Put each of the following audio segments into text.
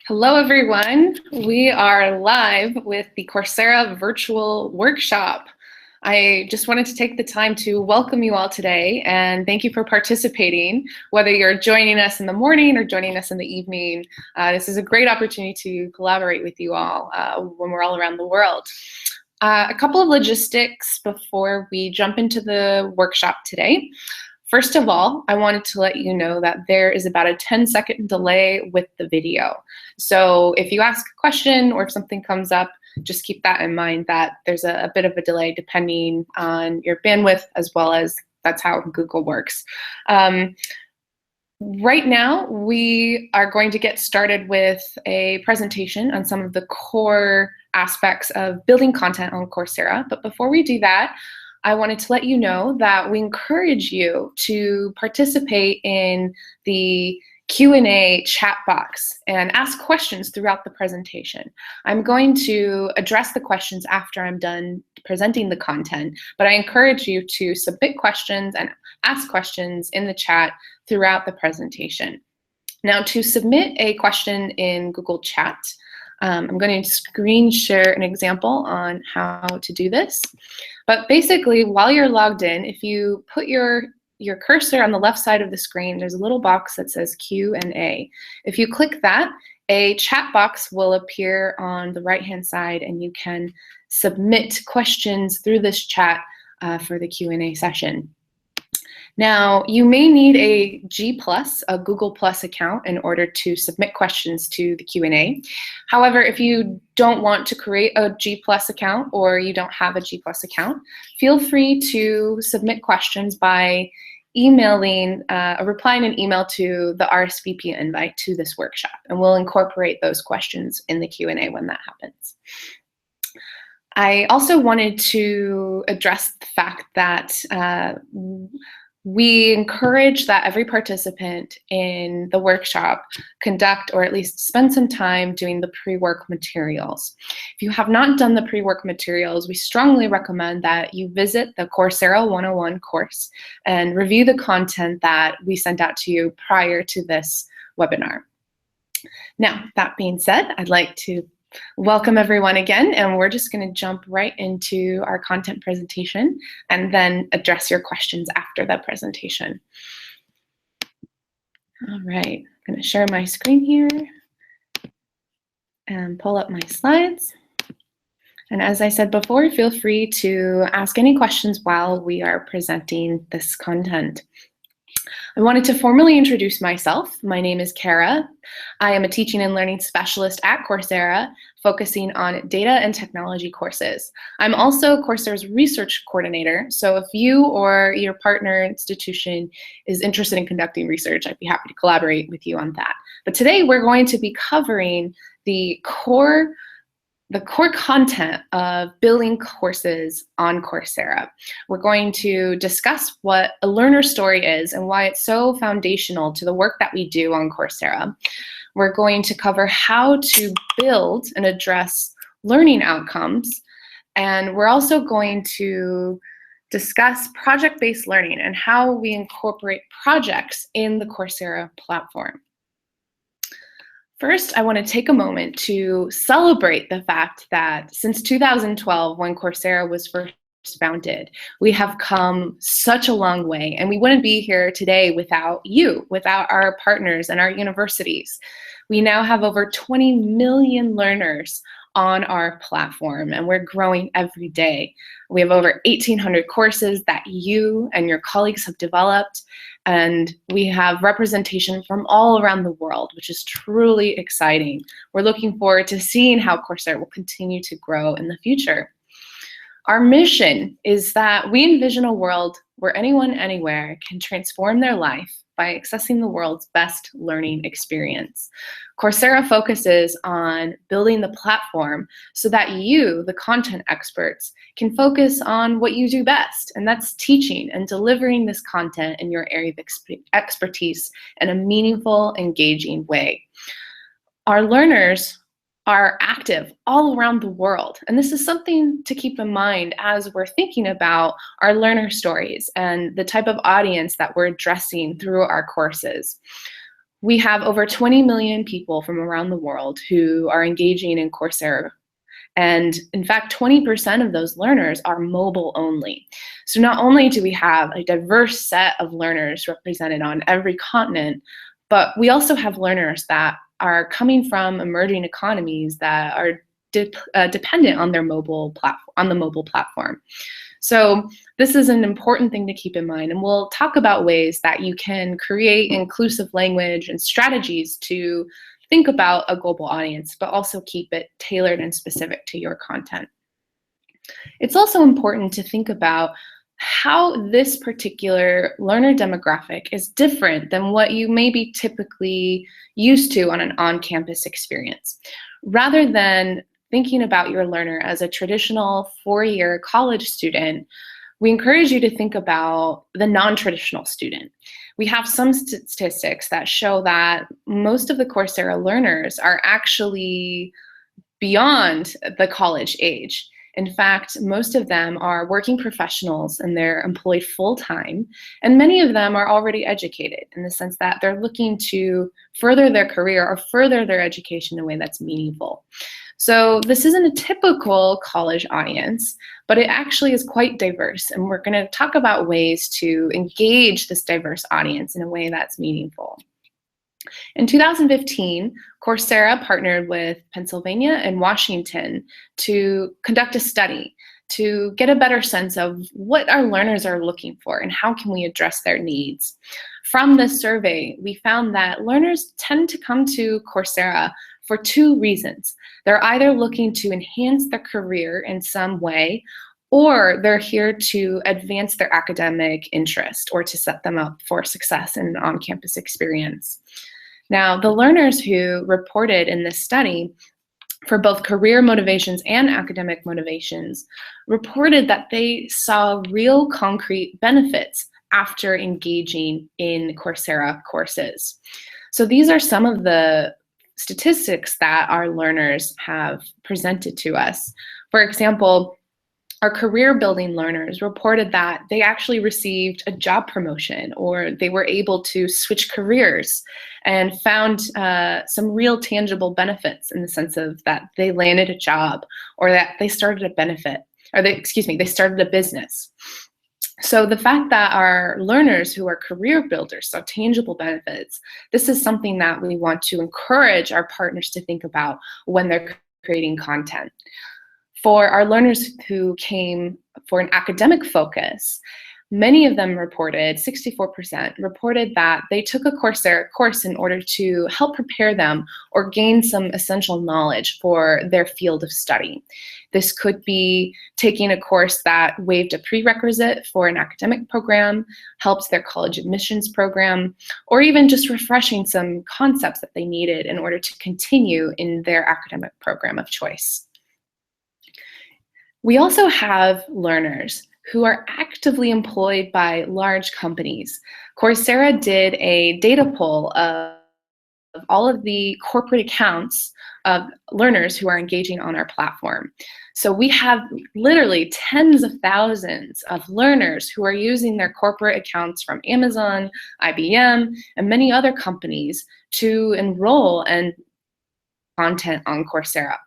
Hello, everyone. We are live with the Coursera virtual workshop. I just wanted to take the time to welcome you all today and thank you for participating, whether you're joining us in the morning or joining us in the evening. This is a great opportunity to collaborate with you all when we're all around the world. A couple of logistics before we jump into the workshop today. First of all, I wanted to let you know that there is about a 10-second delay with the video. So if you ask a question or if something comes up, just keep that in mind that there's a bit of a delay depending on your bandwidth, as well as that's how Google works. Right now, we are going to get started with a presentation on some of the core aspects of building content on Coursera. But before we do that, I wanted to let you know that we encourage you to participate in the Q&A chat box and ask questions throughout the presentation. I'm going to address the questions after I'm done presenting the content, but I encourage you to submit questions and ask questions in the chat throughout the presentation. Now, to submit a question in Google Chat, I'm going to screen share an example on how to do this. But basically, while you're logged in, if you put your cursor on the left side of the screen, there's a little box that says Q&A. If you click that, a chat box will appear on the right-hand side, and you can submit questions through this chat for the Q&A session. Now, you may need a G+, a Google+ account in order to submit questions to the Q&A. However, if you don't want to create a G+ account or you don't have a G+ account, feel free to submit questions by emailing, replying an email to the RSVP invite to this workshop, and we'll incorporate those questions in the Q&A when that happens. I also wanted to address the fact that we encourage that every participant in the workshop conduct or at least spend some time doing the pre-work materials. If you have not done the pre-work materials, we strongly recommend that you visit the Coursera 101 course and review the content that we sent out to you prior to this webinar. Now, that being said, I'd like to welcome everyone again, and we're just going to jump right into our content presentation and then address your questions after the presentation. All right, I'm going to share my screen here and pull up my slides. And as I said before, feel free to ask any questions while we are presenting this content. I wanted to formally introduce myself. My name is Kara. I am a teaching and learning specialist at Coursera, focusing on data and technology courses. I'm also Coursera's research coordinator, so if you or your partner institution is interested in conducting research, I'd be happy to collaborate with you on that. But today we're going to be covering the core content of building courses on Coursera. We're going to discuss what a learner story is and why it's so foundational to the work that we do on Coursera. We're going to cover how to build and address learning outcomes. And we're also going to discuss project-based learning and how we incorporate projects in the Coursera platform. First, I want to take a moment to celebrate the fact that since 2012, when Coursera was first founded, we have come such a long way, and we wouldn't be here today without you, without our partners and our universities. We now have over 20 million learners on our platform, and we're growing every day. We have over 1,800 courses that you and your colleagues have developed, and we have representation from all around the world, which is truly exciting. We're looking forward to seeing how Coursera will continue to grow in the future. Our mission is that we envision a world where anyone, anywhere can transform their life by accessing the world's best learning experience. Coursera focuses on building the platform so that you, the content experts, can focus on what you do best, and that's teaching and delivering this content in your area of expertise in a meaningful, engaging way. Our learners are active all around the world, and this is something to keep in mind as we're thinking about our learner stories and the type of audience that we're addressing through our courses. We have over 20 million people from around the world who are engaging in Coursera. And in fact, 20% of those learners are mobile only. So not only do we have a diverse set of learners represented on every continent, but we also have learners that are coming from emerging economies that are dependent on their mobile platform. So this is an important thing to keep in mind, and we'll talk about ways that you can create inclusive language and strategies to think about a global audience, but also keep it tailored and specific to your content. It's also important to think about how this particular learner demographic is different than what you may be typically used to on an on-campus experience. Rather than thinking about your learner as a traditional four-year college student, we encourage you to think about the non-traditional student. We have some statistics that show that most of the Coursera learners are actually beyond the college age. In fact, most of them are working professionals and they're employed full-time, and many of them are already educated in the sense that they're looking to further their career or further their education in a way that's meaningful. So this isn't a typical college audience, but it actually is quite diverse, and we're going to talk about ways to engage this diverse audience in a way that's meaningful. In 2015, Coursera partnered with Pennsylvania and Washington to conduct a study to get a better sense of what our learners are looking for and how can we address their needs. From this survey, we found that learners tend to come to Coursera for two reasons. They're either looking to enhance their career in some way, or they're here to advance their academic interest or to set them up for success in an on-campus experience. Now, the learners who reported in this study for both career motivations and academic motivations reported that they saw real concrete benefits after engaging in Coursera courses. So these are some of the statistics that our learners have presented to us. For example, our career building learners reported that they actually received a job promotion, or they were able to switch careers and found some real tangible benefits in the sense of that they landed a job, or that they started they started a business. So the fact that our learners who are career builders saw tangible benefits, this is something that we want to encourage our partners to think about when they're creating content. For our learners who came for an academic focus, many of them reported, 64%, reported that they took a Coursera course in order to help prepare them or gain some essential knowledge for their field of study. This could be taking a course that waived a prerequisite for an academic program, helped their college admissions program, or even just refreshing some concepts that they needed in order to continue in their academic program of choice. We also have learners who are actively employed by large companies. Coursera did a data poll of all of the corporate accounts of learners who are engaging on our platform. So we have literally tens of thousands of learners who are using their corporate accounts from Amazon, IBM, and many other companies to enroll and content on Coursera.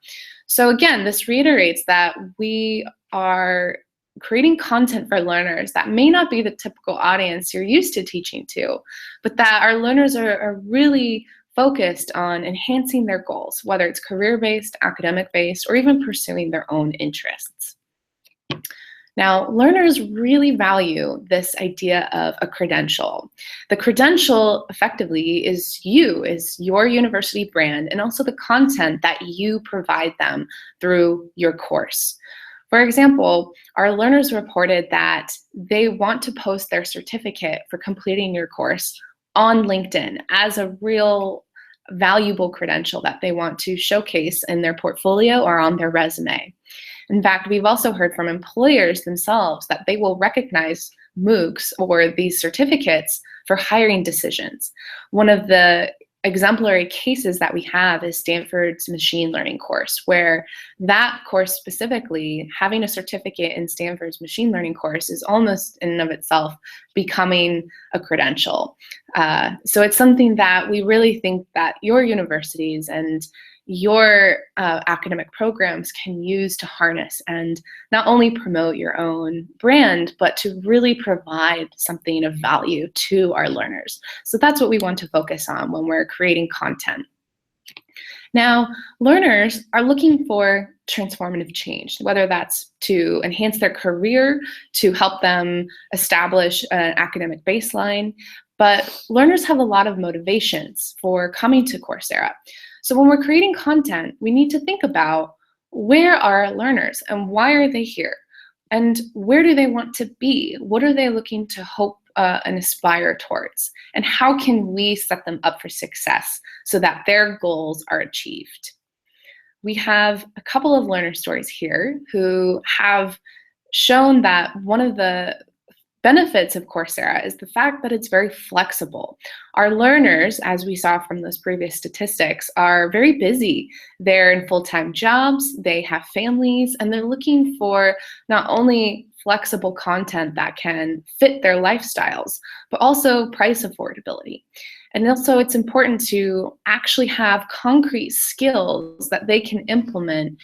So again, this reiterates that we are creating content for learners that may not be the typical audience you're used to teaching to, but that our learners are really focused on enhancing their goals, whether it's career-based, academic-based, or even pursuing their own interests. Now, learners really value this idea of a credential. The credential effectively is your university brand, and also the content that you provide them through your course. For example, our learners reported that they want to post their certificate for completing your course on LinkedIn as a real valuable credential that they want to showcase in their portfolio or on their resume. In fact, we've also heard from employers themselves that they will recognize MOOCs or these certificates for hiring decisions. One of the exemplary cases that we have is Stanford's machine learning course, where that course specifically, having a certificate in Stanford's machine learning course is almost in and of itself becoming a credential. So it's something that we really think that your universities and your academic programs can use to harness and not only promote your own brand, but to really provide something of value to our learners. So that's what we want to focus on when we're creating content. Now, learners are looking for transformative change, whether that's to enhance their career, to help them establish an academic baseline, but learners have a lot of motivations for coming to Coursera. So when we're creating content, we need to think about where are our learners and why are they here? And where do they want to be? What are they looking to hope and aspire towards? And how can we set them up for success so that their goals are achieved? We have a couple of learner stories here who have shown that one of the benefits of Coursera is the fact that it's very flexible. Our learners, as we saw from those previous statistics, are very busy. They're in full-time jobs, they have families, and they're looking for not only flexible content that can fit their lifestyles, but also price affordability. And also it's important to actually have concrete skills that they can implement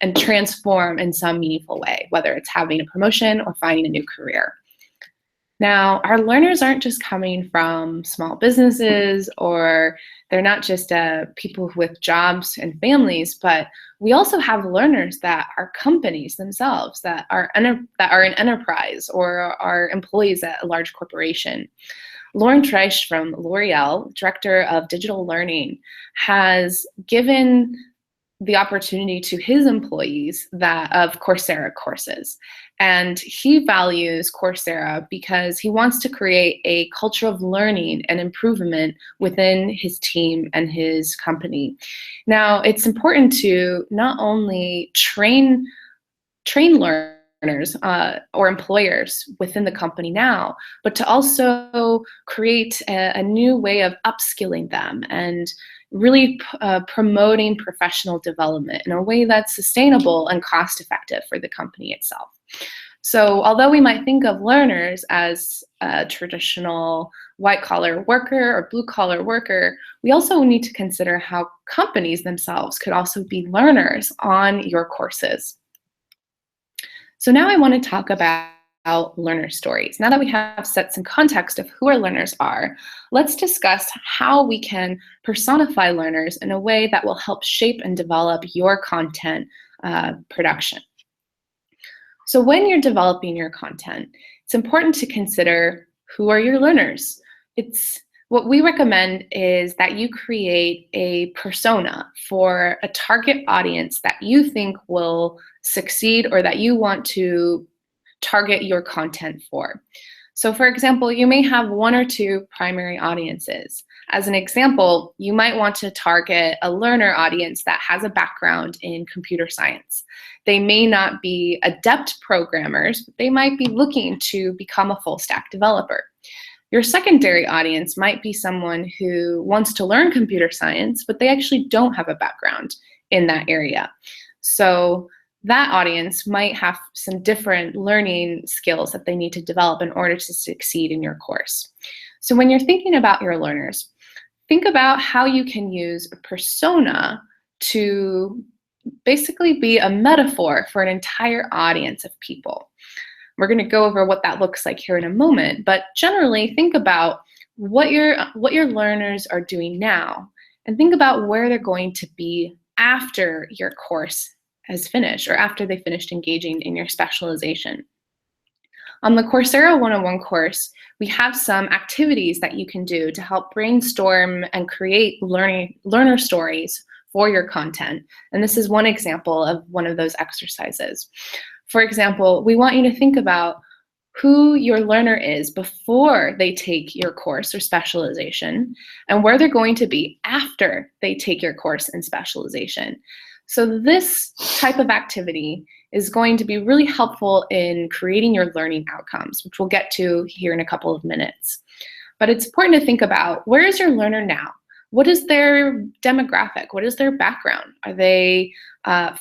and transform in some meaningful way, whether it's having a promotion or finding a new career. Now, our learners aren't just coming from small businesses, or they're not just people with jobs and families, but we also have learners that are companies themselves, that are an enterprise or are employees at a large corporation. Lauren Treisch from L'Oreal, Director of Digital Learning, has given the opportunity to his employees of Coursera courses. And he values Coursera because he wants to create a culture of learning and improvement within his team and his company. Now, it's important to not only train learners or employers within the company now, but to also create a new way of upskilling them and really promoting professional development in a way that's sustainable and cost-effective for the company itself. So although we might think of learners as a traditional white-collar worker or blue-collar worker, we also need to consider how companies themselves could also be learners on your courses. So now I want to talk about learner stories. Now that we have set some context of who our learners are, let's discuss how we can personify learners in a way that will help shape and develop your content production. So when you're developing your content, it's important to consider who are your learners. What we recommend is that you create a persona for a target audience that you think will succeed or that you want to target your content for. So for example, you may have one or two primary audiences. As an example, you might want to target a learner audience that has a background in computer science. They may not be adept programmers, but they might be looking to become a full stack developer. Your secondary audience might be someone who wants to learn computer science, but they actually don't have a background in that area. So that audience might have some different learning skills that they need to develop in order to succeed in your course. So when you're thinking about your learners, think about how you can use a persona to basically be a metaphor for an entire audience of people. We're going to go over what that looks like here in a moment, but generally think about what your learners are doing now, and think about where they're going to be after your course has finished or after they finished engaging in your specialization. On the Coursera 101 course, we have some activities that you can do to help brainstorm and create learner stories for your content. And this is one example of one of those exercises. For example, we want you to think about who your learner is before they take your course or specialization, and where they're going to be after they take your course and specialization. So this type of activity is going to be really helpful in creating your learning outcomes, which we'll get to here in a couple of minutes. But it's important to think about, where is your learner now? What is their demographic? What is their background? Are they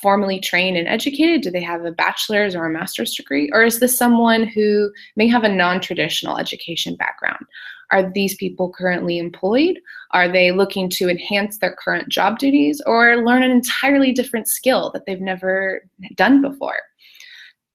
formally trained and educated? Do they have a bachelor's or a master's degree? Or is this someone who may have a non-traditional education background? Are these people currently employed? Are they looking to enhance their current job duties or learn an entirely different skill that they've never done before?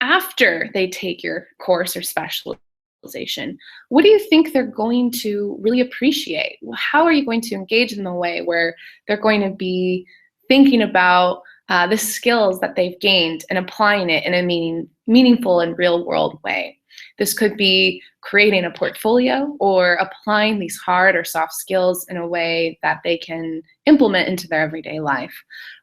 After they take your course or specialization, what do you think they're going to really appreciate? How are you going to engage in the way where they're going to be thinking about the skills that they've gained and applying it in a meaningful and real-world way? This could be creating a portfolio or applying these hard or soft skills in a way that they can implement into their everyday life.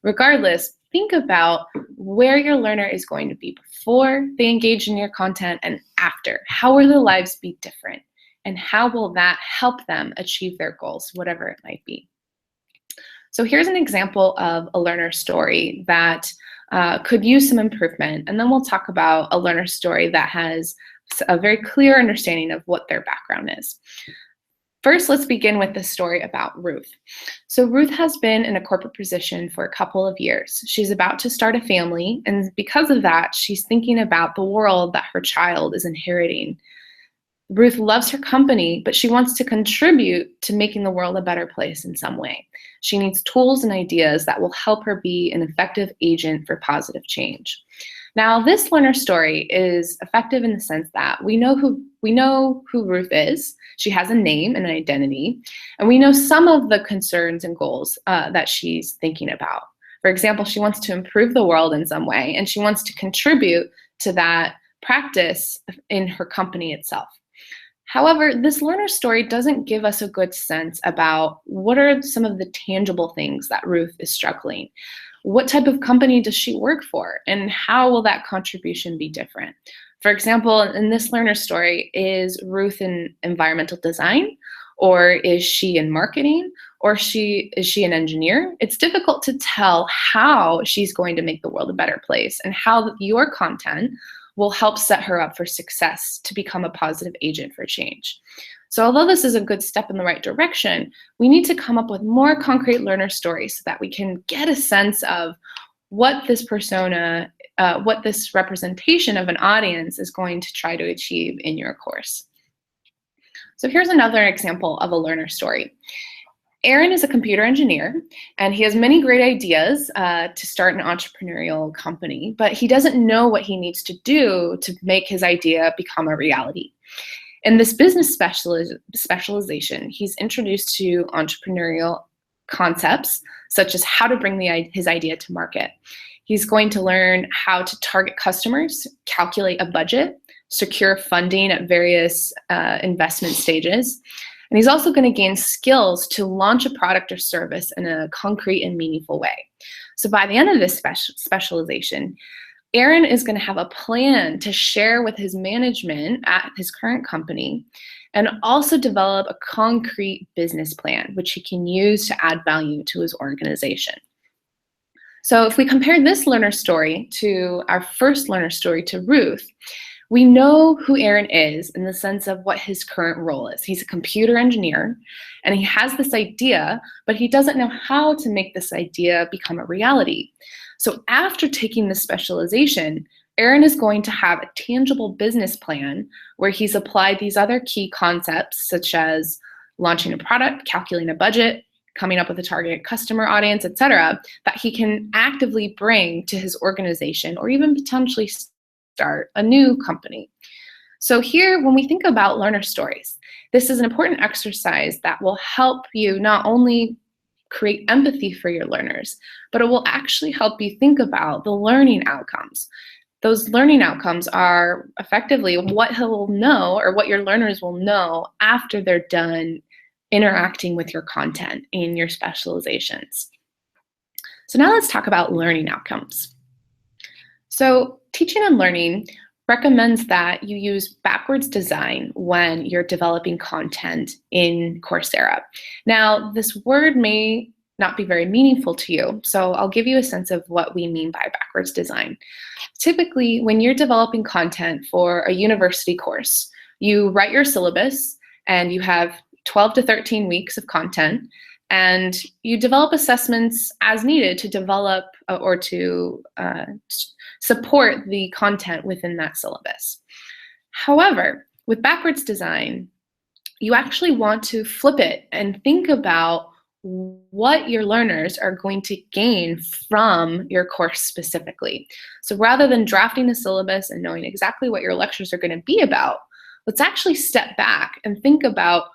Regardless, think about where your learner is going to be before they engage in your content and after. How will their lives be different? And how will that help them achieve their goals, whatever it might be? So here's an example of a learner story that could use some improvement. And then we'll talk about a learner story that has a very clear understanding of what their background is. First, let's begin with the story about Ruth. So Ruth has been in a corporate position for a couple of years. She's about to start a family, and because of that, she's thinking about the world that her child is inheriting. Ruth loves her company, but she wants to contribute to making the world a better place in some way. She needs tools and ideas that will help her be an effective agent for positive change. Now, this learner story is effective in the sense that we know who Ruth is. She has a name and an identity, and we know some of the concerns and goals that she's thinking about. For example, she wants to improve the world in some way, and she wants to contribute to that practice in her company itself. However, this learner story doesn't give us a good sense about what are some of the tangible things that Ruth is struggling. What type of company does she work for, and how will that contribution be different? For example, in this learner story, is Ruth in environmental design, or is she in marketing, or is she an engineer? It's difficult to tell how she's going to make the world a better place and how your content will help set her up for success to become a positive agent for change. So although this is a good step in the right direction, we need to come up with more concrete learner stories so that we can get a sense of what this persona, what this representation of an audience is going to try to achieve in your course. So here's another example of a learner story. Erin is a computer engineer, and he has many great ideas to start an entrepreneurial company, but he doesn't know what he needs to do to make his idea become a reality. In this business specialization, he's introduced to entrepreneurial concepts, such as how to bring his idea to market. He's going to learn how to target customers, calculate a budget, secure funding at various investment stages. And he's also going to gain skills to launch a product or service in a concrete and meaningful way. So by the end of this specialization, Erin is going to have a plan to share with his management at his current company and also develop a concrete business plan, which he can use to add value to his organization. So if we compare this learner story to our first learner story to Ruth, we know who Erin is in the sense of what his current role is. He's a computer engineer, and he has this idea, but he doesn't know how to make this idea become a reality. So after taking this specialization, Erin is going to have a tangible business plan where he's applied these other key concepts, such as launching a product, calculating a budget, coming up with a target customer audience, etc., that he can actively bring to his organization or even potentially start a new company. So here, when we think about learner stories, this is an important exercise that will help you not only create empathy for your learners, but it will actually help you think about the learning outcomes. Those learning outcomes are effectively what he'll know or what your learners will know after they're done interacting with your content in your specializations. So now let's talk about learning outcomes. So Teaching and Learning recommends that you use backwards design when you're developing content in Coursera. Now, this word may not be very meaningful to you, so I'll give you a sense of what we mean by backwards design. Typically, when you're developing content for a university course, you write your syllabus and you have 12 to 13 weeks of content, And you develop assessments as needed to develop or to support the content within that syllabus. However, with backwards design, you actually want to flip it and think about what your learners are going to gain from your course specifically. So rather than drafting a syllabus and knowing exactly what your lectures are going to be about, let's actually step back and think about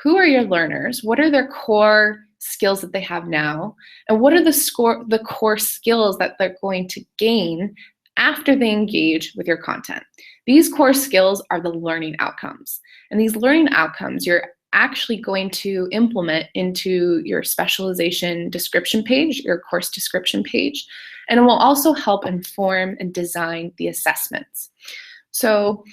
who are your learners, what are their core skills that they have now, and what are the core skills that they're going to gain after they engage with your content. These core skills are the learning outcomes. And these learning outcomes you're actually going to implement into your specialization description page, your course description page, and it will also help inform and design the assessments. So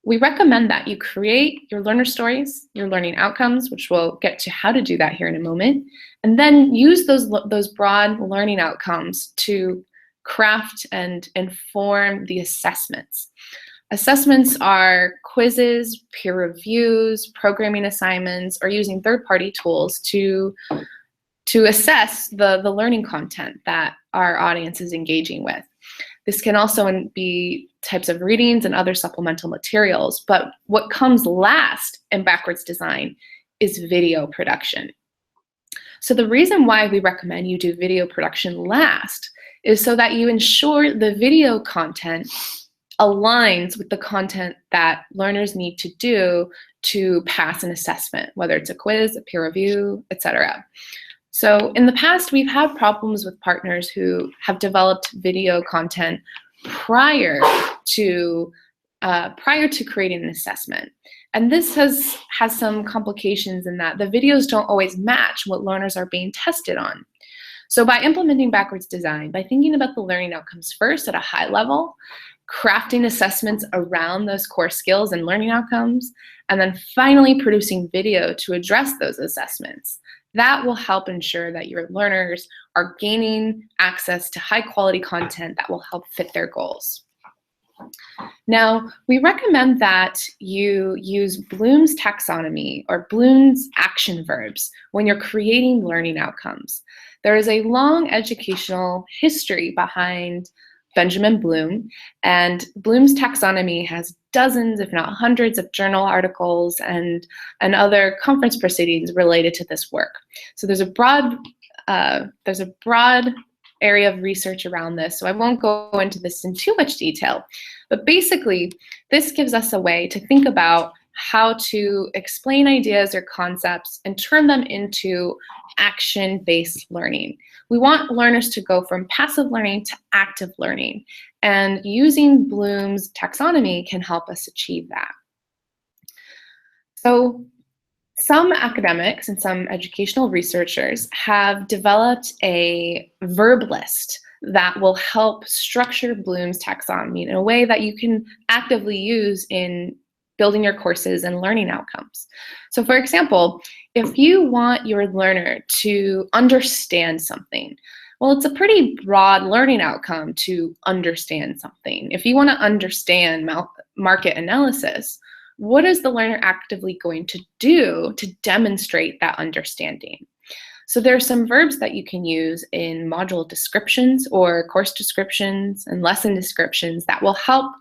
we recommend that you create your learner stories, your learning outcomes, which we'll get to how to do that here in a moment, and then use those broad learning outcomes to craft and inform the assessments. Assessments are quizzes, peer reviews, programming assignments, or using third-party tools to assess the learning content that our audience is engaging with. This can also be types of readings and other supplemental materials, but what comes last in backwards design is video production. So the reason why we recommend you do video production last is so that you ensure the video content aligns with the content that learners need to do to pass an assessment, whether it's a quiz, a peer review, etc. So in the past, we've had problems with partners who have developed video content prior to creating an assessment. And this has some complications in that the videos don't always match what learners are being tested on. So by implementing backwards design, by thinking about the learning outcomes first at a high level, crafting assessments around those core skills and learning outcomes, and then finally producing video to address those assessments, that will help ensure that your learners are gaining access to high quality content that will help fit their goals. Now, we recommend that you use Bloom's taxonomy or Bloom's action verbs when you're creating learning outcomes. There is a long educational history behind Benjamin Bloom, and Bloom's taxonomy has dozens, if not hundreds, of journal articles and other conference proceedings related to this work. So there's a broad area of research around this, so I won't go into this in too much detail. But basically, this gives us a way to think about how to explain ideas or concepts and turn them into action-based learning. We want learners to go from passive learning to active learning, and using Bloom's taxonomy can help us achieve that. So some academics and some educational researchers have developed a verb list that will help structure Bloom's taxonomy in a way that you can actively use in building your courses and learning outcomes. So for example, if you want your learner to understand something, well, it's a pretty broad learning outcome to understand something. If you want to understand market analysis, what is the learner actively going to do to demonstrate that understanding? So there are some verbs that you can use in module descriptions or course descriptions and lesson descriptions that will help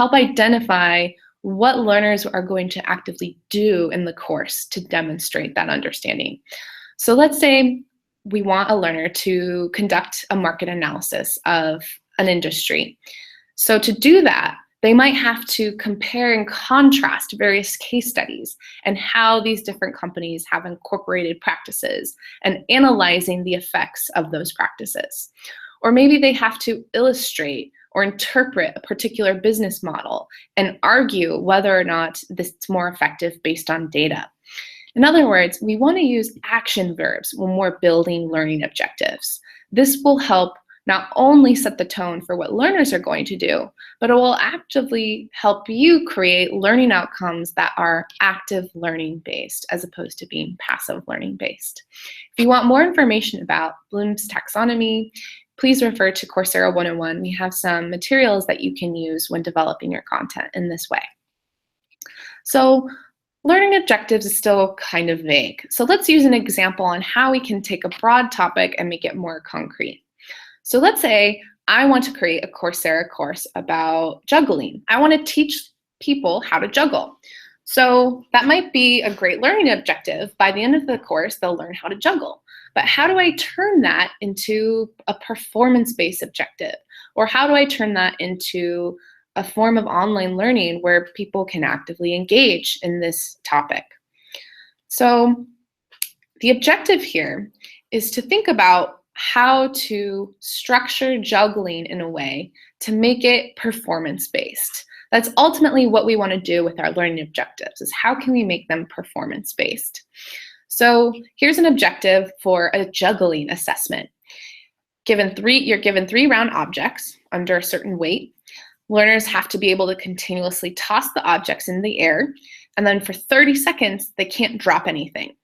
identify what learners are going to actively do in the course to demonstrate that understanding. So let's say we want a learner to conduct a market analysis of an industry. So to do that, they might have to compare and contrast various case studies and how these different companies have incorporated practices and analyzing the effects of those practices. Or maybe they have to illustrate or interpret a particular business model and argue whether or not this is more effective based on data. In other words, we want to use action verbs when we're building learning objectives. This will help not only set the tone for what learners are going to do, but it will actively help you create learning outcomes that are active learning based as opposed to being passive learning based. If you want more information about Bloom's taxonomy, please refer to Coursera 101. We have some materials that you can use when developing your content in this way. So Learning objectives is still kind of vague. So let's use an example on how we can take a broad topic and make it more concrete. So let's say I want to create a Coursera course about juggling. I want to teach people how to juggle. So that might be a great learning objective. By the end of the course, they'll learn how to juggle. But how do I turn that into a performance-based objective? Or how do I turn that into a form of online learning where people can actively engage in this topic? So the objective here is to think about how to structure juggling in a way to make it performance-based. That's ultimately what we want to do with our learning objectives, is how can we make them performance-based? So here's an objective for a juggling assessment. You're given 3 round objects under a certain weight. Learners have to be able to continuously toss the objects in the air, and then for 30 seconds, they can't drop anything.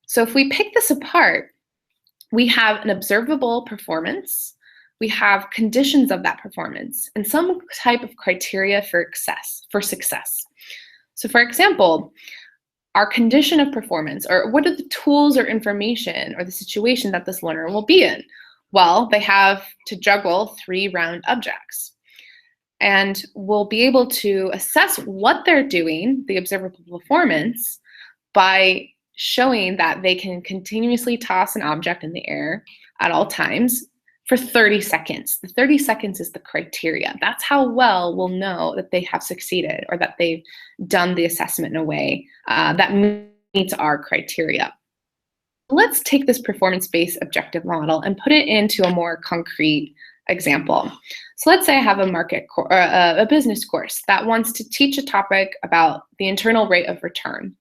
So if we pick this apart, we have an observable performance, we have conditions of that performance, and some type of criteria for success. So for example, our condition of performance, or what are the tools or information or the situation that this learner will be in? Well, they have to juggle 3 round objects. And we'll be able to assess what they're doing, the observable performance, by showing that they can continuously toss an object in the air at all times for 30 seconds. The 30 seconds is the criteria. That's how well we'll know that they have succeeded or that they've done the assessment in a way that meets our criteria. Let's take this performance-based objective model and put it into a more concrete example. So let's say I have a business course that wants to teach a topic about the internal rate of return.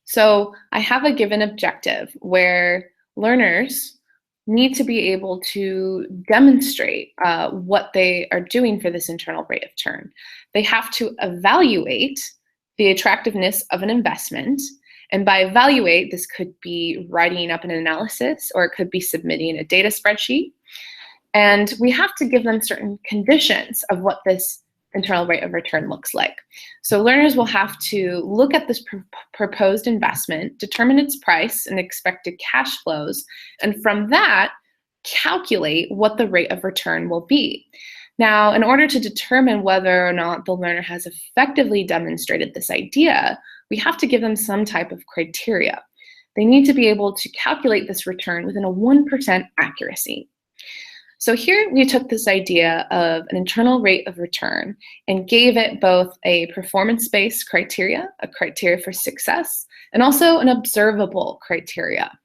So I have a given objective where learners need to be able to demonstrate what they are doing for this internal rate of return. They have to evaluate the attractiveness of an investment. And by evaluate, this could be writing up an analysis, or it could be submitting a data spreadsheet. And we have to give them certain conditions of what this internal rate of return looks like. So learners will have to look at this proposed investment, determine its price and expected cash flows, and from that, calculate what the rate of return will be. Now, in order to determine whether or not the learner has effectively demonstrated this idea, we have to give them some type of criteria. They need to be able to calculate this return within a 1% accuracy. So here we took this idea of an internal rate of return and gave it both a performance-based criteria, a criteria for success, and also an observable criteria.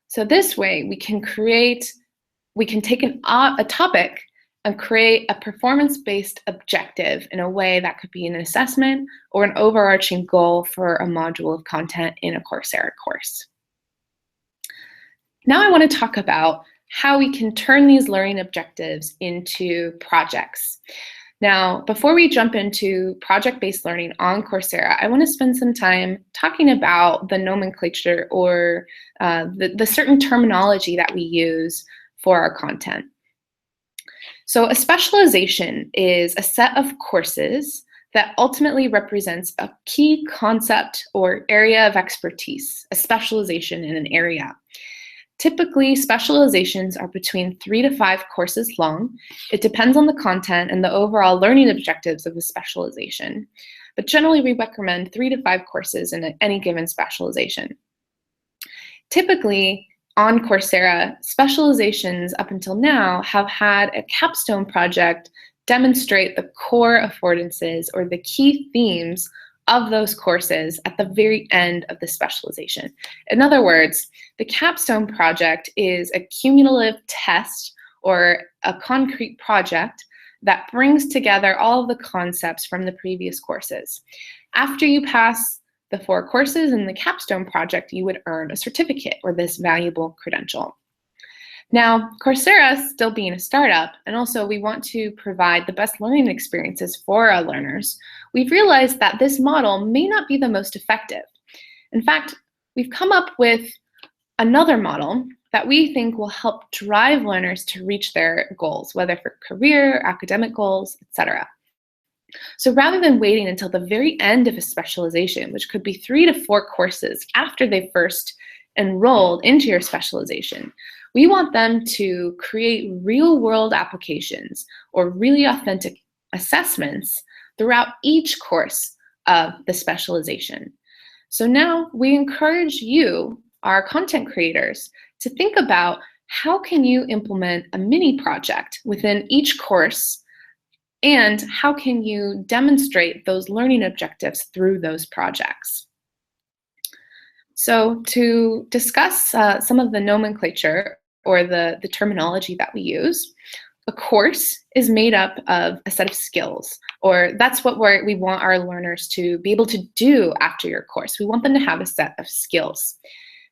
So this way we can take a topic and create a performance-based objective in a way that could be an assessment or an overarching goal for a module of content in a Coursera course. Now I want to talk about how we can turn these learning objectives into projects. Now, before we jump into project-based learning on Coursera, I want to spend some time talking about the nomenclature or the certain terminology that we use for our content. So a specialization is a set of courses that ultimately represents a key concept or area of expertise, a specialization in an area. Typically, specializations are between 3 to 5 courses long. It depends on the content and the overall learning objectives of the specialization. But generally, we recommend 3 to 5 courses in any given specialization. Typically, on Coursera, specializations up until now have had a capstone project demonstrate the core affordances or the key themes of those courses at the very end of the specialization. In other words, the capstone project is a cumulative test or a concrete project that brings together all of the concepts from the previous courses. After you pass the 4 courses in the capstone project, you would earn a certificate or this valuable credential. Now, Coursera, still being a startup, and also we want to provide the best learning experiences for our learners, we've realized that this model may not be the most effective. In fact, we've come up with another model that we think will help drive learners to reach their goals, whether for career, academic goals, etc. So rather than waiting until the very end of a specialization, which could be 3 to 4 courses after they first enrolled into your specialization, we want them to create real-world applications or really authentic assessments throughout each course of the specialization. So now we encourage you, our content creators, to think about how can you implement a mini project within each course, and how can you demonstrate those learning objectives through those projects. So to discuss some of the nomenclature or the terminology that we use, a course is made up of a set of skills, or that's what we want our learners to be able to do after your course. We want them to have a set of skills.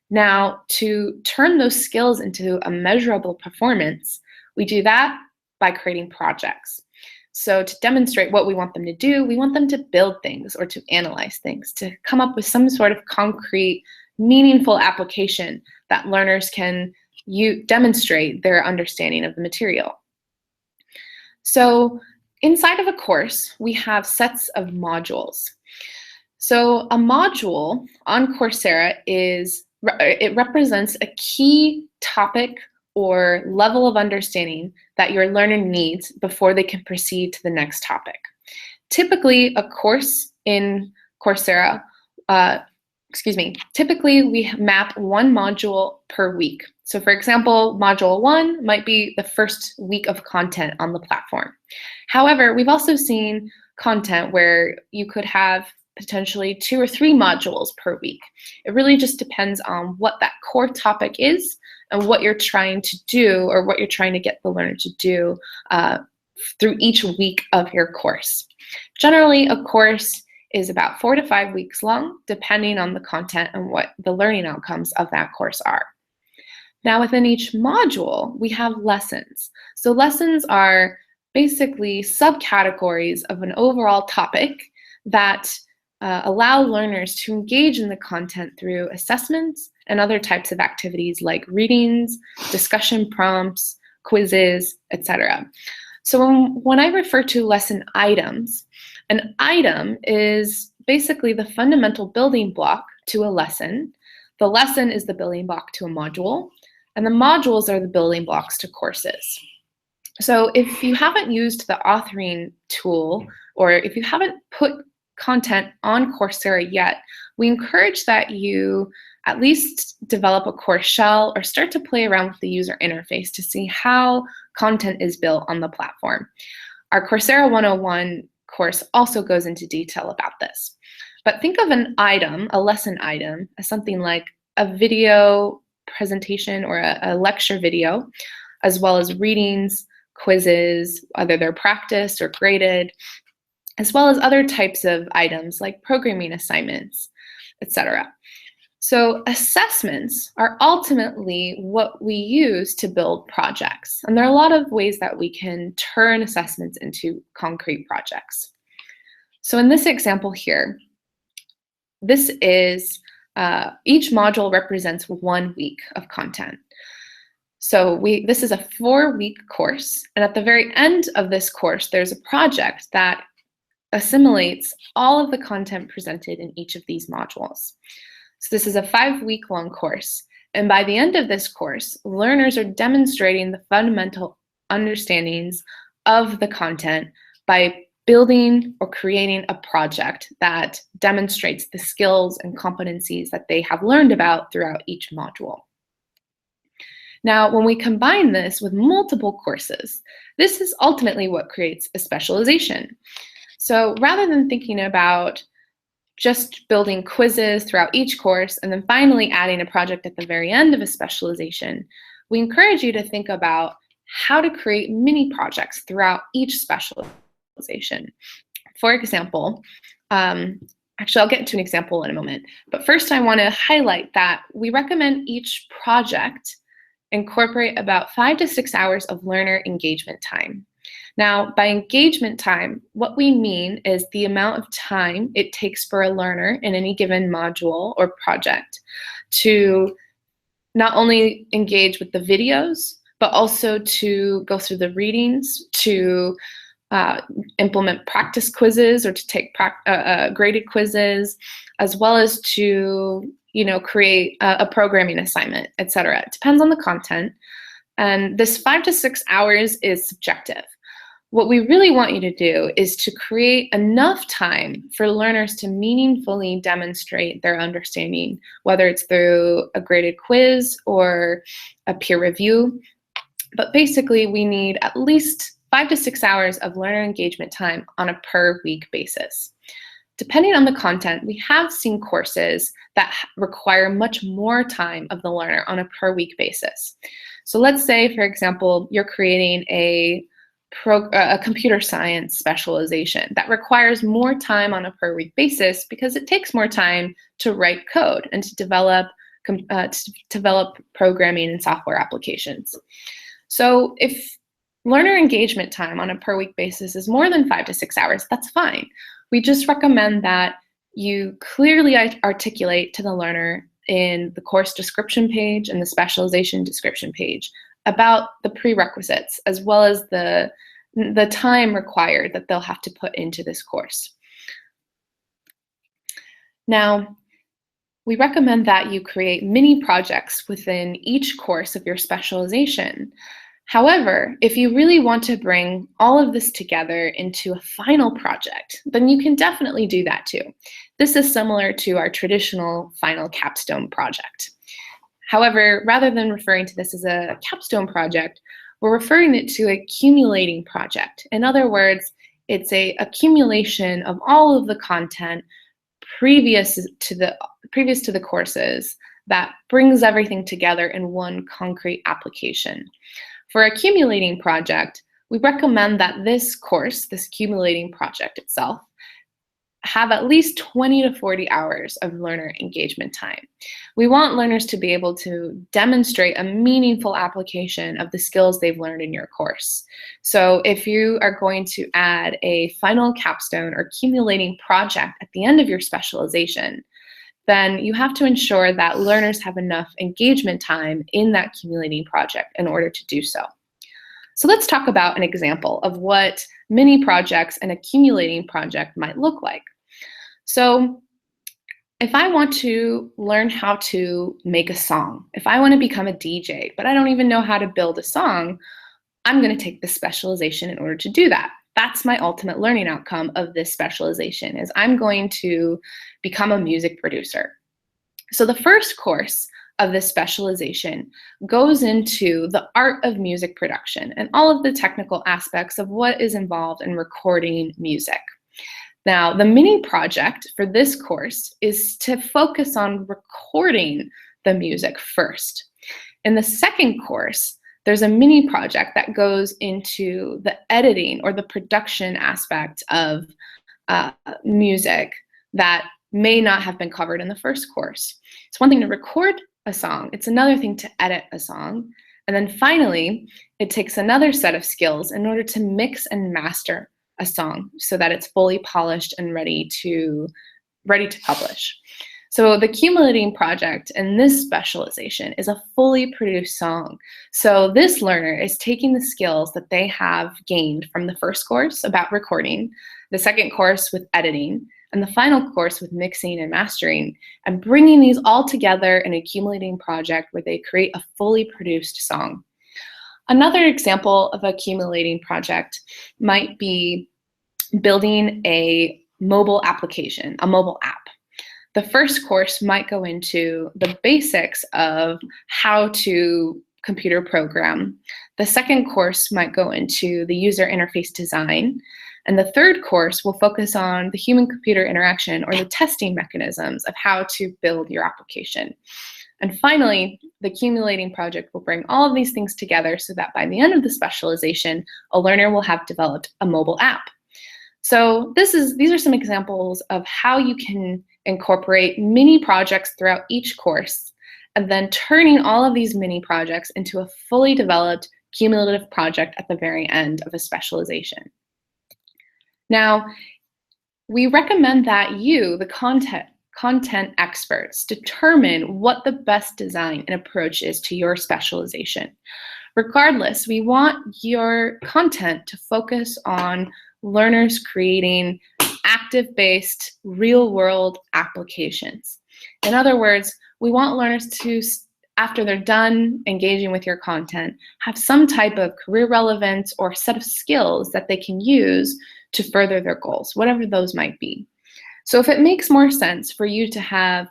Now, to turn those skills into a measurable performance, we do that by creating projects. So to demonstrate what we want them to do, we want them to build things or to analyze things, to come up with some sort of concrete, meaningful application that learners can demonstrate their understanding of the material. So inside of a course, we have sets of modules. So a module on Coursera it represents a key topic or level of understanding that your learner needs before they can proceed to the next topic. Typically, a course in Coursera, typically we map one module per week. So for example, module 1 might be the first week of content on the platform. However, we've also seen content where you could have potentially 2 or 3 modules per week. It really just depends on what that core topic is and what you're trying to do or what you're trying to get the learner to do through each week of your course. Generally, a course is about 4 to 5 weeks long, depending on the content and what the learning outcomes of that course are. Now, within each module, we have lessons. So lessons are basically subcategories of an overall topic that allow learners to engage in the content through assessments and other types of activities like readings, discussion prompts, quizzes, etc. So when I refer to lesson items, an item is basically the fundamental building block to a lesson. The lesson is the building block to a module, and the modules are the building blocks to courses. So if you haven't used the authoring tool, or if you haven't put content on Coursera yet, we encourage that you at least develop a course shell or start to play around with the user interface to see how content is built on the platform. Our Coursera 101 course also goes into detail about this. But think of an item, a lesson item, as something like a video presentation or a lecture video, as well as readings, quizzes, whether they're practiced or graded, as well as other types of items like programming assignments, etc. So assessments are ultimately what we use to build projects. And there are a lot of ways that we can turn assessments into concrete projects. So in this example here, this is each module represents 1 week of content. So this is a 4-week course, and at the very end of this course, there's a project that assimilates all of the content presented in each of these modules. So this is a 5-week-long course, and by the end of this course, learners are demonstrating the fundamental understandings of the content by building or creating a project that demonstrates the skills and competencies that they have learned about throughout each module. Now, when we combine this with multiple courses, this is ultimately what creates a specialization. So rather than thinking about just building quizzes throughout each course and then finally adding a project at the very end of a specialization, we encourage you to think about how to create mini projects throughout each specialization. For example, actually, I'll get into an example in a moment, but first I want to highlight that we recommend each project incorporate about 5 to 6 hours of learner engagement time. Now, by engagement time, what we mean is the amount of time it takes for a learner in any given module or project to not only engage with the videos, but also to go through the readings, to implement practice quizzes or to take graded quizzes, as well as to create a programming assignment, etc. It depends on the content. And this 5 to 6 hours is subjective. What we really want you to do is to create enough time for learners to meaningfully demonstrate their understanding, whether it's through a graded quiz or a peer review. But basically, we need at least 5 to 6 hours of learner engagement time on a per week basis. Depending on the content, we have seen courses that require much more time of the learner on a per week basis. So let's say, for example, you're creating a computer science specialization that requires more time on a per week basis because it takes more time to write code and to develop programming and software applications. So if learner engagement time on a per week basis is more than 5 to 6 hours, that's fine. We just recommend that you clearly articulate to the learner in the course description page and the specialization description page about the prerequisites as well as the time required that they'll have to put into this course. Now, we recommend that you create mini projects within each course of your specialization. However, if you really want to bring all of this together into a final project, then you can definitely do that too. This is similar to our traditional final capstone project. However, rather than referring to this as a capstone project, we're referring it to an accumulating project. In other words, it's an accumulation of all of the content previous to the courses that brings everything together in one concrete application. For accumulating project, we recommend that this course, this accumulating project itself, have at least 20 to 40 hours of learner engagement time. We want learners to be able to demonstrate a meaningful application of the skills they've learned in your course. So if you are going to add a final capstone or accumulating project at the end of your specialization, then you have to ensure that learners have enough engagement time in that accumulating project in order to do so. So let's talk about an example of what mini projects and accumulating project might look like. So if I want to learn how to make a song, if I want to become a DJ, but I don't even know how to build a song, I'm going to take this specialization in order to do that. That's my ultimate learning outcome of this specialization, is I'm going to become a music producer. So the first course of this specialization goes into the art of music production and all of the technical aspects of what is involved in recording music. Now, the mini project for this course is to focus on recording the music first. In the second course, there's a mini project that goes into the editing or the production aspect of music that may not have been covered in the first course. It's one thing to record a song. It's another thing to edit a song. And then finally, it takes another set of skills in order to mix and master a song so that it's fully polished and ready to publish. So the accumulating project in this specialization is a fully produced song. So this learner is taking the skills that they have gained from the first course about recording, the second course with editing, and the final course with mixing and mastering, and bringing these all together in an accumulating project where they create a fully produced song. Another example of accumulating project might be building a mobile application, a mobile app. The first course might go into the basics of how to computer program. The second course might go into the user interface design. And the third course will focus on the human-computer interaction or the testing mechanisms of how to build your application. And finally, the accumulating project will bring all of these things together so that by the end of the specialization, a learner will have developed a mobile app. So these are some examples of how you can incorporate mini projects throughout each course, and then turning all of these mini projects into a fully developed cumulative project at the very end of a specialization. Now, we recommend that you, the content experts, determine what the best design and approach is to your specialization. Regardless, we want your content to focus on learners creating active-based, real-world applications. In other words, we want learners to, after they're done engaging with your content, have some type of career relevance or set of skills that they can use to further their goals, whatever those might be. So if it makes more sense for you to have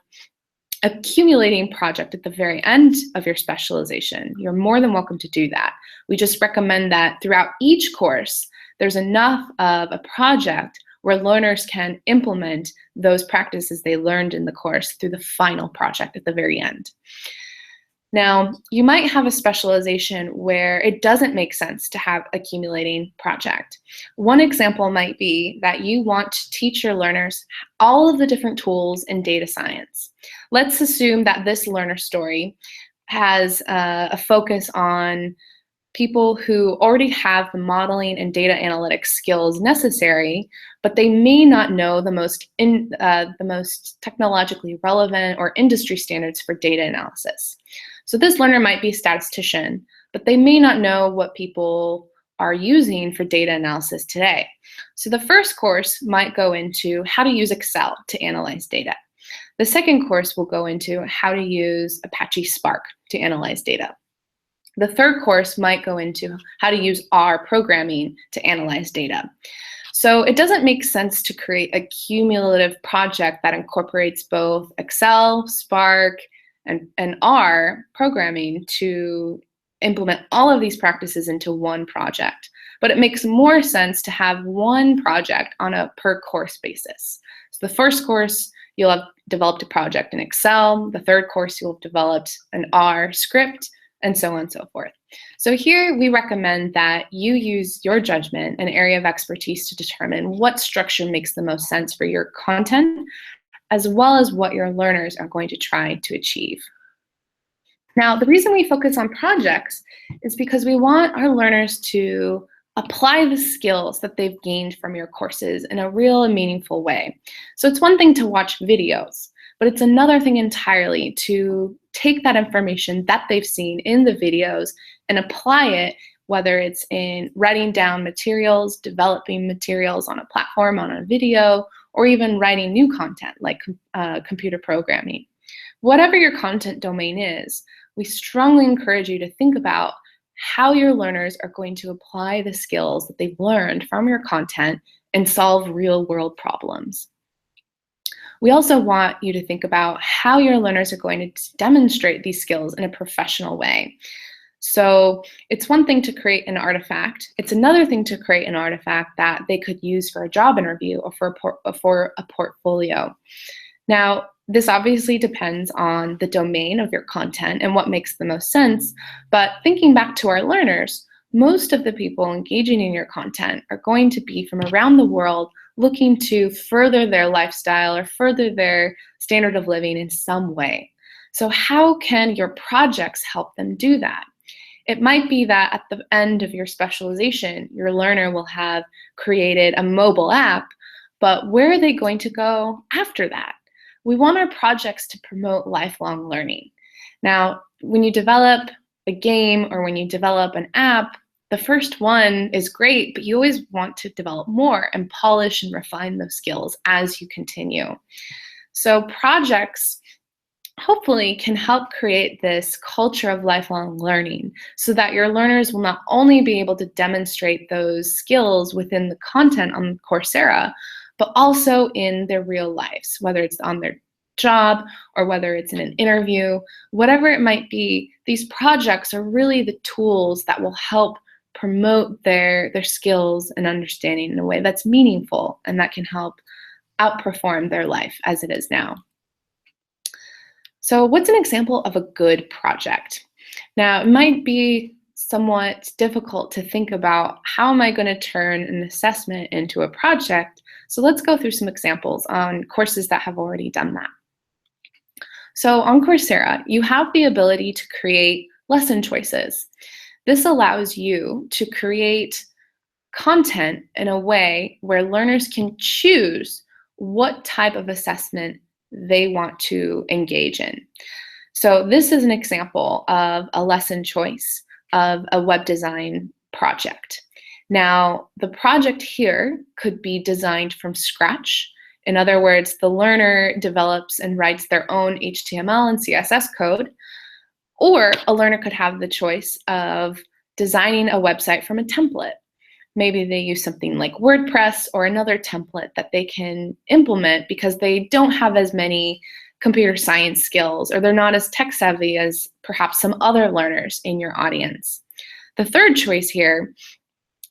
accumulating project at the very end of your specialization, you're more than welcome to do that. We just recommend that throughout each course, there's enough of a project where learners can implement those practices they learned in the course through the final project at the very end. Now, you might have a specialization where it doesn't make sense to have accumulating project. One example might be that you want to teach your learners all of the different tools in data science. Let's assume that this learner story has a focus on people who already have the modeling and data analytics skills necessary, but they may not know the most technologically relevant or industry standards for data analysis. So this learner might be a statistician, but they may not know what people are using for data analysis today. So the first course might go into how to use Excel to analyze data. The second course will go into how to use Apache Spark to analyze data. The third course might go into how to use R programming to analyze data. So it doesn't make sense to create a cumulative project that incorporates both Excel, Spark, and R programming to implement all of these practices into one project. But it makes more sense to have one project on a per course basis. So the first course, you'll have developed a project in Excel. The third course, you'll have developed an R script, and so on and so forth. So here we recommend that you use your judgment and area of expertise to determine what structure makes the most sense for your content, as well as what your learners are going to try to achieve. Now, the reason we focus on projects is because we want our learners to apply the skills that they've gained from your courses in a real and meaningful way. So it's one thing to watch videos, but it's another thing entirely to take that information that they've seen in the videos and apply it, whether it's in writing down materials, developing materials on a platform, on a video, or even writing new content like computer programming. Whatever your content domain is, we strongly encourage you to think about how your learners are going to apply the skills that they've learned from your content and solve real-world problems. We also want you to think about how your learners are going to demonstrate these skills in a professional way. So it's one thing to create an artifact. It's another thing to create an artifact that they could use for a job interview or for a portfolio. Now, this obviously depends on the domain of your content and what makes the most sense, but thinking back to our learners, most of the people engaging in your content are going to be from around the world looking to further their lifestyle or further their standard of living in some way. So how can your projects help them do that? It might be that at the end of your specialization, your learner will have created a mobile app, but where are they going to go after that? We want our projects to promote lifelong learning. Now, when you develop a game or when you develop an app, the first one is great, but you always want to develop more and polish and refine those skills as you continue. So projects hopefully can help create this culture of lifelong learning so that your learners will not only be able to demonstrate those skills within the content on Coursera, but also in their real lives, whether it's on their job or whether it's in an interview, whatever it might be. These projects are really the tools that will help promote their skills and understanding in a way that's meaningful and that can help outperform their life as it is now. So what's an example of a good project? Now, it might be somewhat difficult to think about how am I going to turn an assessment into a project. So let's go through some examples on courses that have already done that. So on Coursera, you have the ability to create lesson choices. This allows you to create content in a way where learners can choose what type of assessment they want to engage in. So this is an example of a lesson choice. of a web design project. Now, the project here could be designed from scratch. In other words, the learner develops and writes their own HTML and CSS code, or a learner could have the choice of designing a website from a template. Maybe they use something like WordPress or another template that they can implement because they don't have as many computer science skills, or they're not as tech savvy as perhaps some other learners in your audience. The third choice here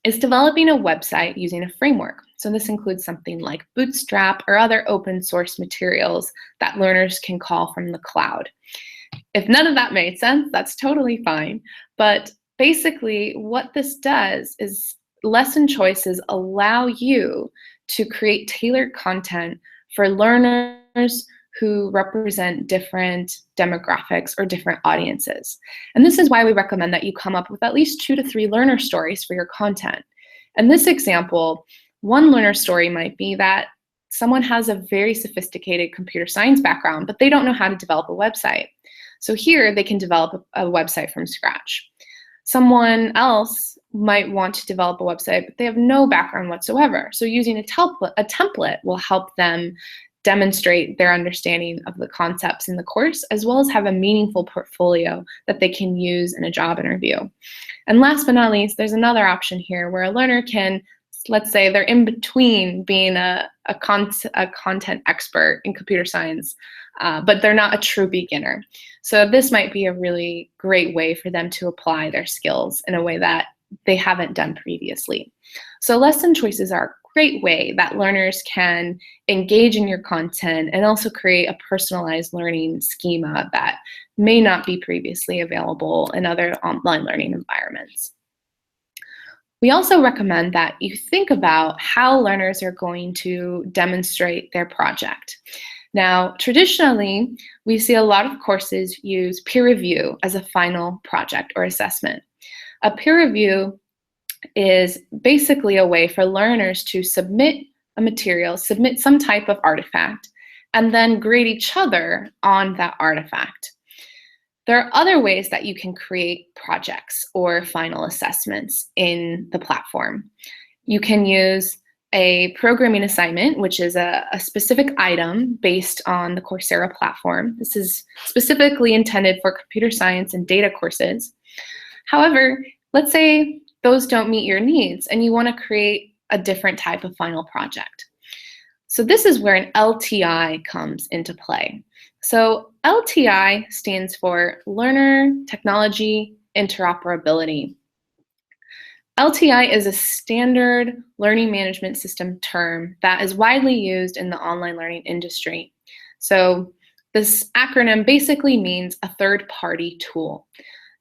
is developing a website using a framework. So this includes something like Bootstrap or other open source materials that learners can call from the cloud. If none of that made sense, that's totally fine. But basically what this does is lesson choices allow you to create tailored content for learners who represent different demographics or different audiences. And this is why we recommend that you come up with at least 2 to 3 learner stories for your content. In this example, one learner story might be that someone has a very sophisticated computer science background, but they don't know how to develop a website. So here they can develop a website from scratch. Someone else might want to develop a website, but they have no background whatsoever. So using a template will help them demonstrate their understanding of the concepts in the course, as well as have a meaningful portfolio that they can use in a job interview. And last but not least, there's another option here where a learner can, let's say they're in between being a content expert in computer science, but they're not a true beginner. So this might be a really great way for them to apply their skills in a way that they haven't done previously. So lesson choices are a great way that learners can engage in your content and also create a personalized learning schema that may not be previously available in other online learning environments. We also recommend that you think about how learners are going to demonstrate their project. Now, traditionally, we see a lot of courses use peer review as a final project or assessment. A peer review is basically a way for learners to submit a material, submit some type of artifact, and then grade each other on that artifact. There are other ways that you can create projects or final assessments in the platform. You can use a programming assignment, which is a specific item based on the Coursera platform. This is specifically intended for computer science and data courses. However, let's say those don't meet your needs and you want to create a different type of final project. So this is where an LTI comes into play. So LTI stands for Learner Technology Interoperability. LTI is a standard learning management system term that is widely used in the online learning industry. So this acronym basically means a third-party tool.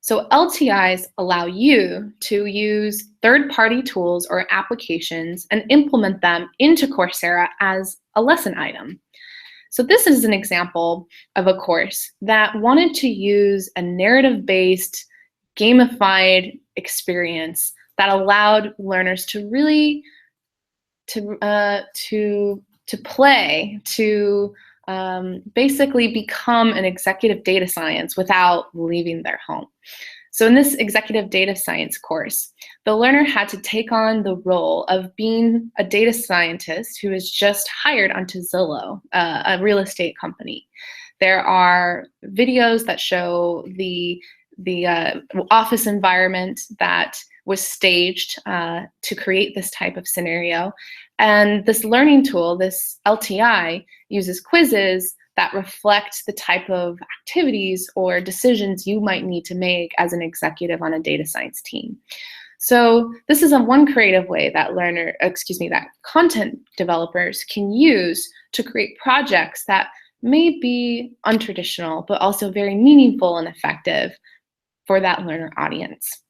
So LTIs allow you to use third-party tools or applications and implement them into Coursera as a lesson item. So this is an example of a course that wanted to use a narrative-based, gamified experience that allowed learners to really play, to basically become an executive data science without leaving their home. So in this executive data science course, the learner had to take on the role of being a data scientist who is just hired onto Zillow, a real estate company. There are videos that show the office environment that was staged to create this type of scenario. And this learning tool, this LTI, uses quizzes that reflect the type of activities or decisions you might need to make as an executive on a data science team. So this is one creative way that that content developers can use to create projects that may be untraditional, but also very meaningful and effective for that learner audience.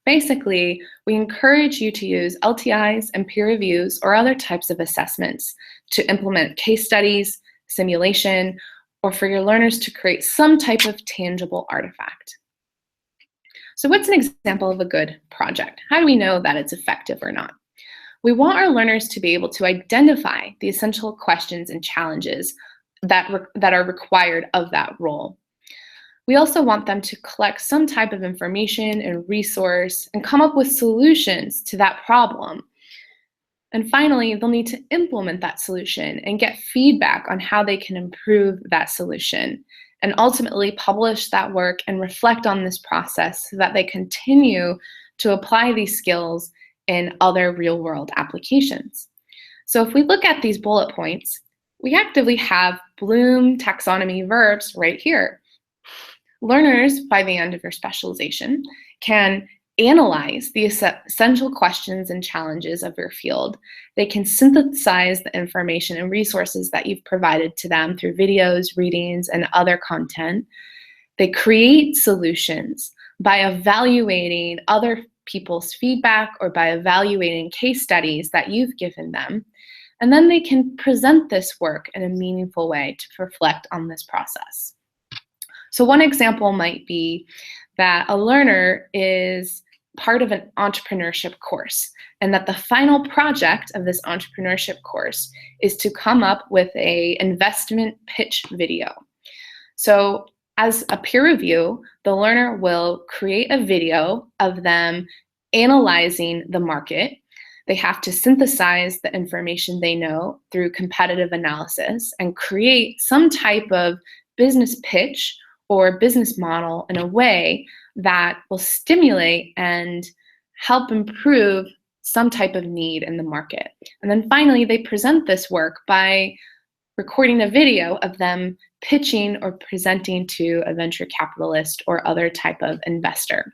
Basically, we encourage you to use LTIs and peer reviews or other types of assessments to implement case studies, simulation, or for your learners to create some type of tangible artifact. So what's an example of a good project? How do we know that it's effective or not? We want our learners to be able to identify the essential questions and challenges that are required of that role. We also want them to collect some type of information and resource and come up with solutions to that problem. And finally, they'll need to implement that solution and get feedback on how they can improve that solution, and ultimately publish that work and reflect on this process so that they continue to apply these skills in other real-world applications. So if we look at these bullet points, we actively have Bloom taxonomy verbs right here. Learners, by the end of your specialization, can analyze the essential questions and challenges of your field. They can synthesize the information and resources that you've provided to them through videos, readings, and other content. They create solutions by evaluating other people's feedback or by evaluating case studies that you've given them. And then they can present this work in a meaningful way to reflect on this process. So one example might be that a learner is part of an entrepreneurship course, and that the final project of this entrepreneurship course is to come up with an investment pitch video. So as a peer review, the learner will create a video of them analyzing the market. They have to synthesize the information they know through competitive analysis and create some type of business pitch or business model in a way that will stimulate and help improve some type of need in the market. And then finally, they present this work by recording a video of them pitching or presenting to a venture capitalist or other type of investor.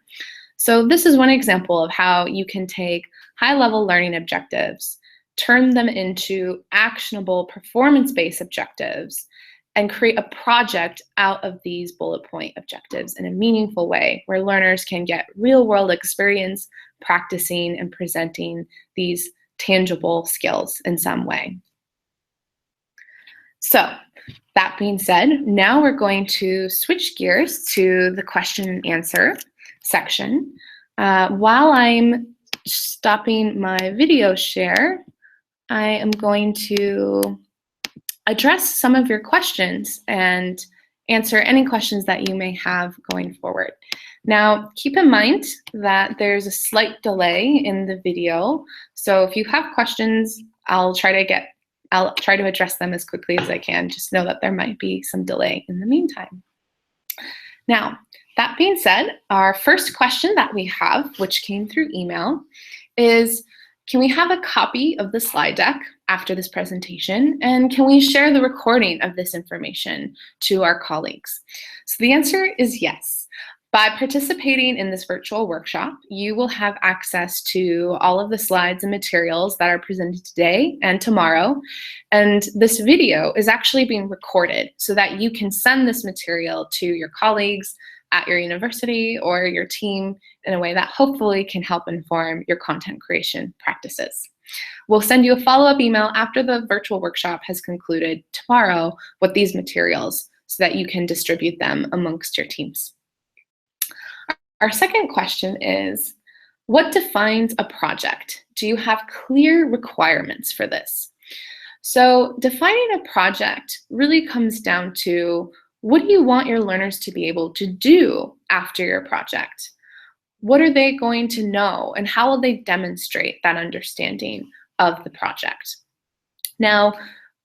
So this is one example of how you can take high-level learning objectives, turn them into actionable performance-based objectives, and create a project out of these bullet point objectives in a meaningful way where learners can get real-world experience practicing and presenting these tangible skills in some way. So that being said, now we're going to switch gears to the question and answer section. While I'm stopping my video share, I am going to address some of your questions and answer any questions that you may have going forward. Now, keep in mind that there's a slight delay in the video, so if you have questions, I'll try to address them as quickly as I can. Just know that there might be some delay in the meantime. Now, that being said, our first question that we have, which came through email, is, can we have a copy of the slide deck after this presentation? And can we share the recording of this information to our colleagues? So the answer is yes. By participating in this virtual workshop, you will have access to all of the slides and materials that are presented today and tomorrow. And this video is actually being recorded so that you can send this material to your colleagues at your university or your team in a way that hopefully can help inform your content creation practices. We'll send you a follow-up email after the virtual workshop has concluded tomorrow with these materials so that you can distribute them amongst your teams. Our second question is, what defines a project? Do you have clear requirements for this? So defining a project really comes down to, what do you want your learners to be able to do after your project? What are they going to know, and how will they demonstrate that understanding of the project? Now,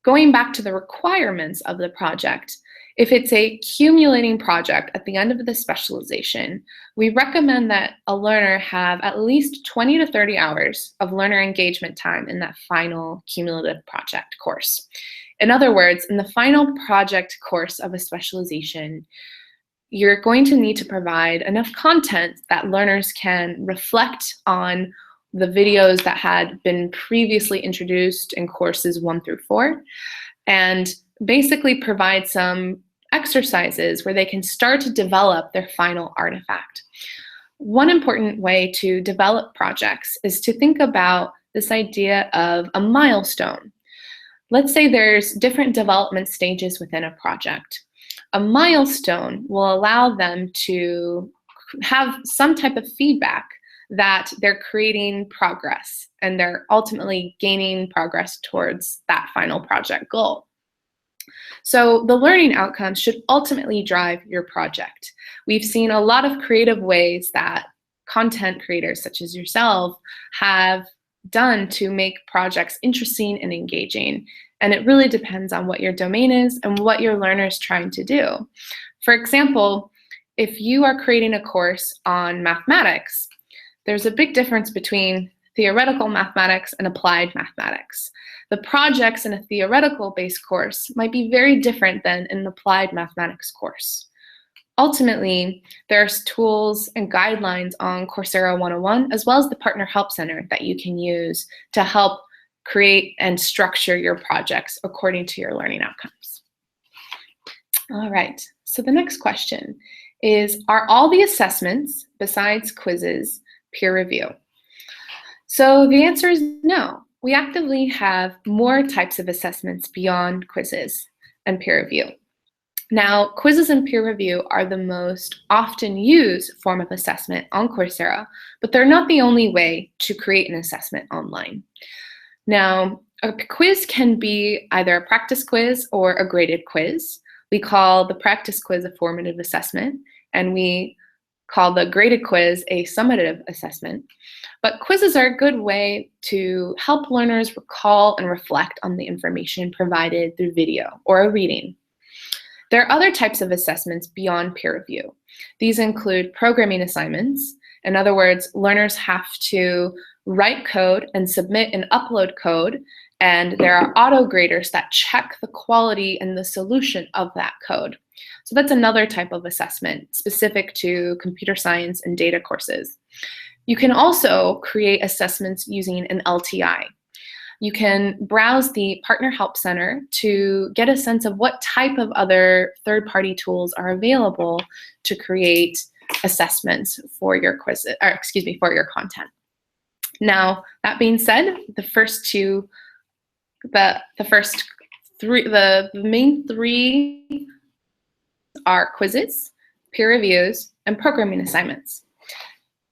going back to the requirements of the project, if it's a accumulating project at the end of the specialization, we recommend that a learner have at least 20 to 30 hours of learner engagement time in that final cumulative project course. In other words, in the final project course of a specialization, you're going to need to provide enough content that learners can reflect on the videos that had been previously introduced in courses 1 through 4, and basically provide some exercises where they can start to develop their final artifact. One important way to develop projects is to think about this idea of a milestone. Let's say there's different development stages within a project. A milestone will allow them to have some type of feedback that they're creating progress and they're ultimately gaining progress towards that final project goal. So the learning outcomes should ultimately drive your project. We've seen a lot of creative ways that content creators such as yourself have done to make projects interesting and engaging. And it really depends on what your domain is and what your learner is trying to do. For example, if you are creating a course on mathematics, there's a big difference between theoretical mathematics and applied mathematics. The projects in a theoretical-based course might be very different than an applied mathematics course. Ultimately, there's tools and guidelines on Coursera 101, as well as the Partner Help Center that you can use to help create and structure your projects according to your learning outcomes. All right, so the next question is, are all the assessments, besides quizzes, peer review? So the answer is no. We actively have more types of assessments beyond quizzes and peer review. Now, quizzes and peer review are the most often used form of assessment on Coursera, but they're not the only way to create an assessment online. Now, a quiz can be either a practice quiz or a graded quiz. We call the practice quiz a formative assessment, and we call the graded quiz a summative assessment. But quizzes are a good way to help learners recall and reflect on the information provided through video or a reading. There are other types of assessments beyond peer review. These include programming assignments. In other words, learners have to write code and submit and upload code, and there are auto-graders that check the quality and the solution of that code. So that's another type of assessment specific to computer science and data courses. You can also create assessments using an LTI. You can browse the Partner Help Center to get a sense of what type of other third-party tools are available to create assessments for your quizzes, or excuse me, for your content. Now, that being said, the main three are quizzes, peer reviews, and programming assignments.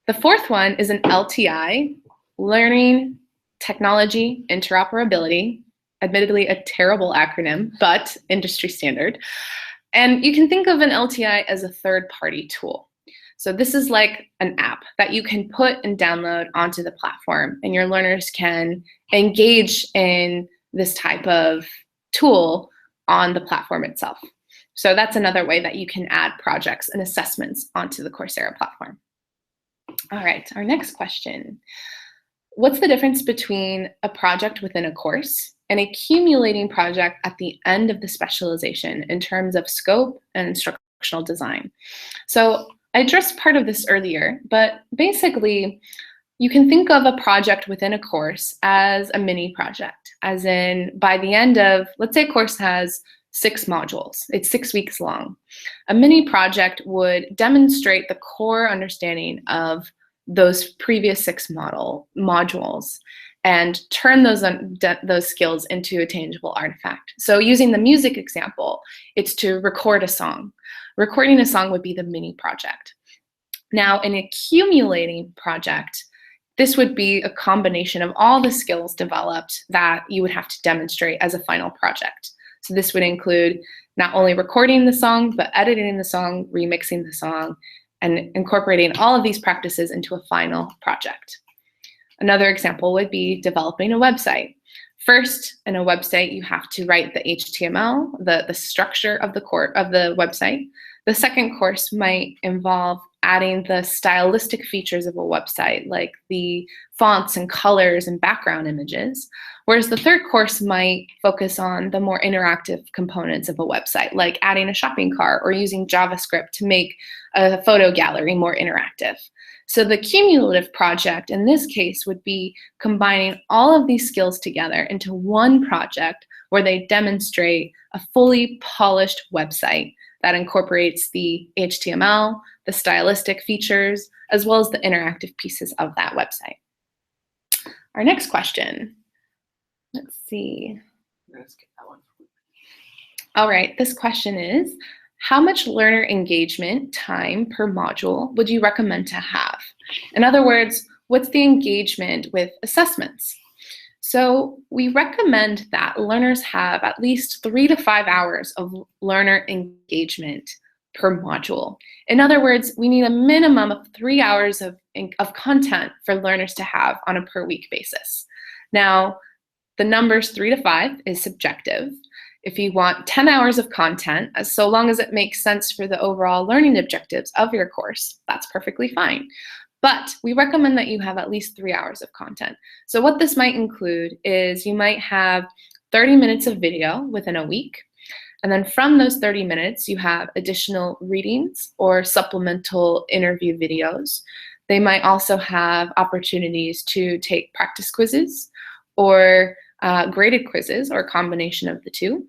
The fourth one is an LTI, Learning Technology Interoperability, admittedly a terrible acronym, but industry standard. And you can think of an LTI as a third-party tool. So this is like an app that you can put and download onto the platform, and your learners can engage in this type of tool on the platform itself. So that's another way that you can add projects and assessments onto the Coursera platform. All right, our next question. What's the difference between a project within a course and an accumulating project at the end of the specialization in terms of scope and instructional design? So I addressed part of this earlier, but basically you can think of a project within a course as a mini project, as in by the end of, let's say a course has 6 modules, it's 6 weeks long. A mini project would demonstrate the core understanding of those previous 6 modules and turn those skills into a tangible artifact. So using the music example, it's to record a song. Recording a song would be the mini project. Now, an accumulating project, this would be a combination of all the skills developed that you would have to demonstrate as a final project. So this would include not only recording the song, but editing the song, remixing the song, and incorporating all of these practices into a final project. Another example would be developing a website. First, in a website, you have to write the HTML, the structure of the website. The second course might involve adding the stylistic features of a website, like the fonts and colors and background images, whereas the third course might focus on the more interactive components of a website, like adding a shopping cart or using JavaScript to make a photo gallery more interactive. So the cumulative project in this case would be combining all of these skills together into one project where they demonstrate a fully polished website that incorporates the HTML, the stylistic features, as well as the interactive pieces of that website. Our next question. Let's see. Let's get that one. All right, this question is, how much learner engagement time per module would you recommend to have? In other words, what's the engagement with assessments? So we recommend that learners have at least 3 to 5 hours of learner engagement per module. In other words, we need a minimum of 3 hours of content for learners to have on a per week basis. Now, the numbers 3 to 5 is subjective. If you want 10 hours of content, so long as it makes sense for the overall learning objectives of your course, that's perfectly fine. But we recommend that you have at least 3 hours of content. So what this might include is you might have 30 minutes of video within a week. And then from those 30 minutes, you have additional readings or supplemental interview videos. They might also have opportunities to take practice quizzes or graded quizzes, or a combination of the two.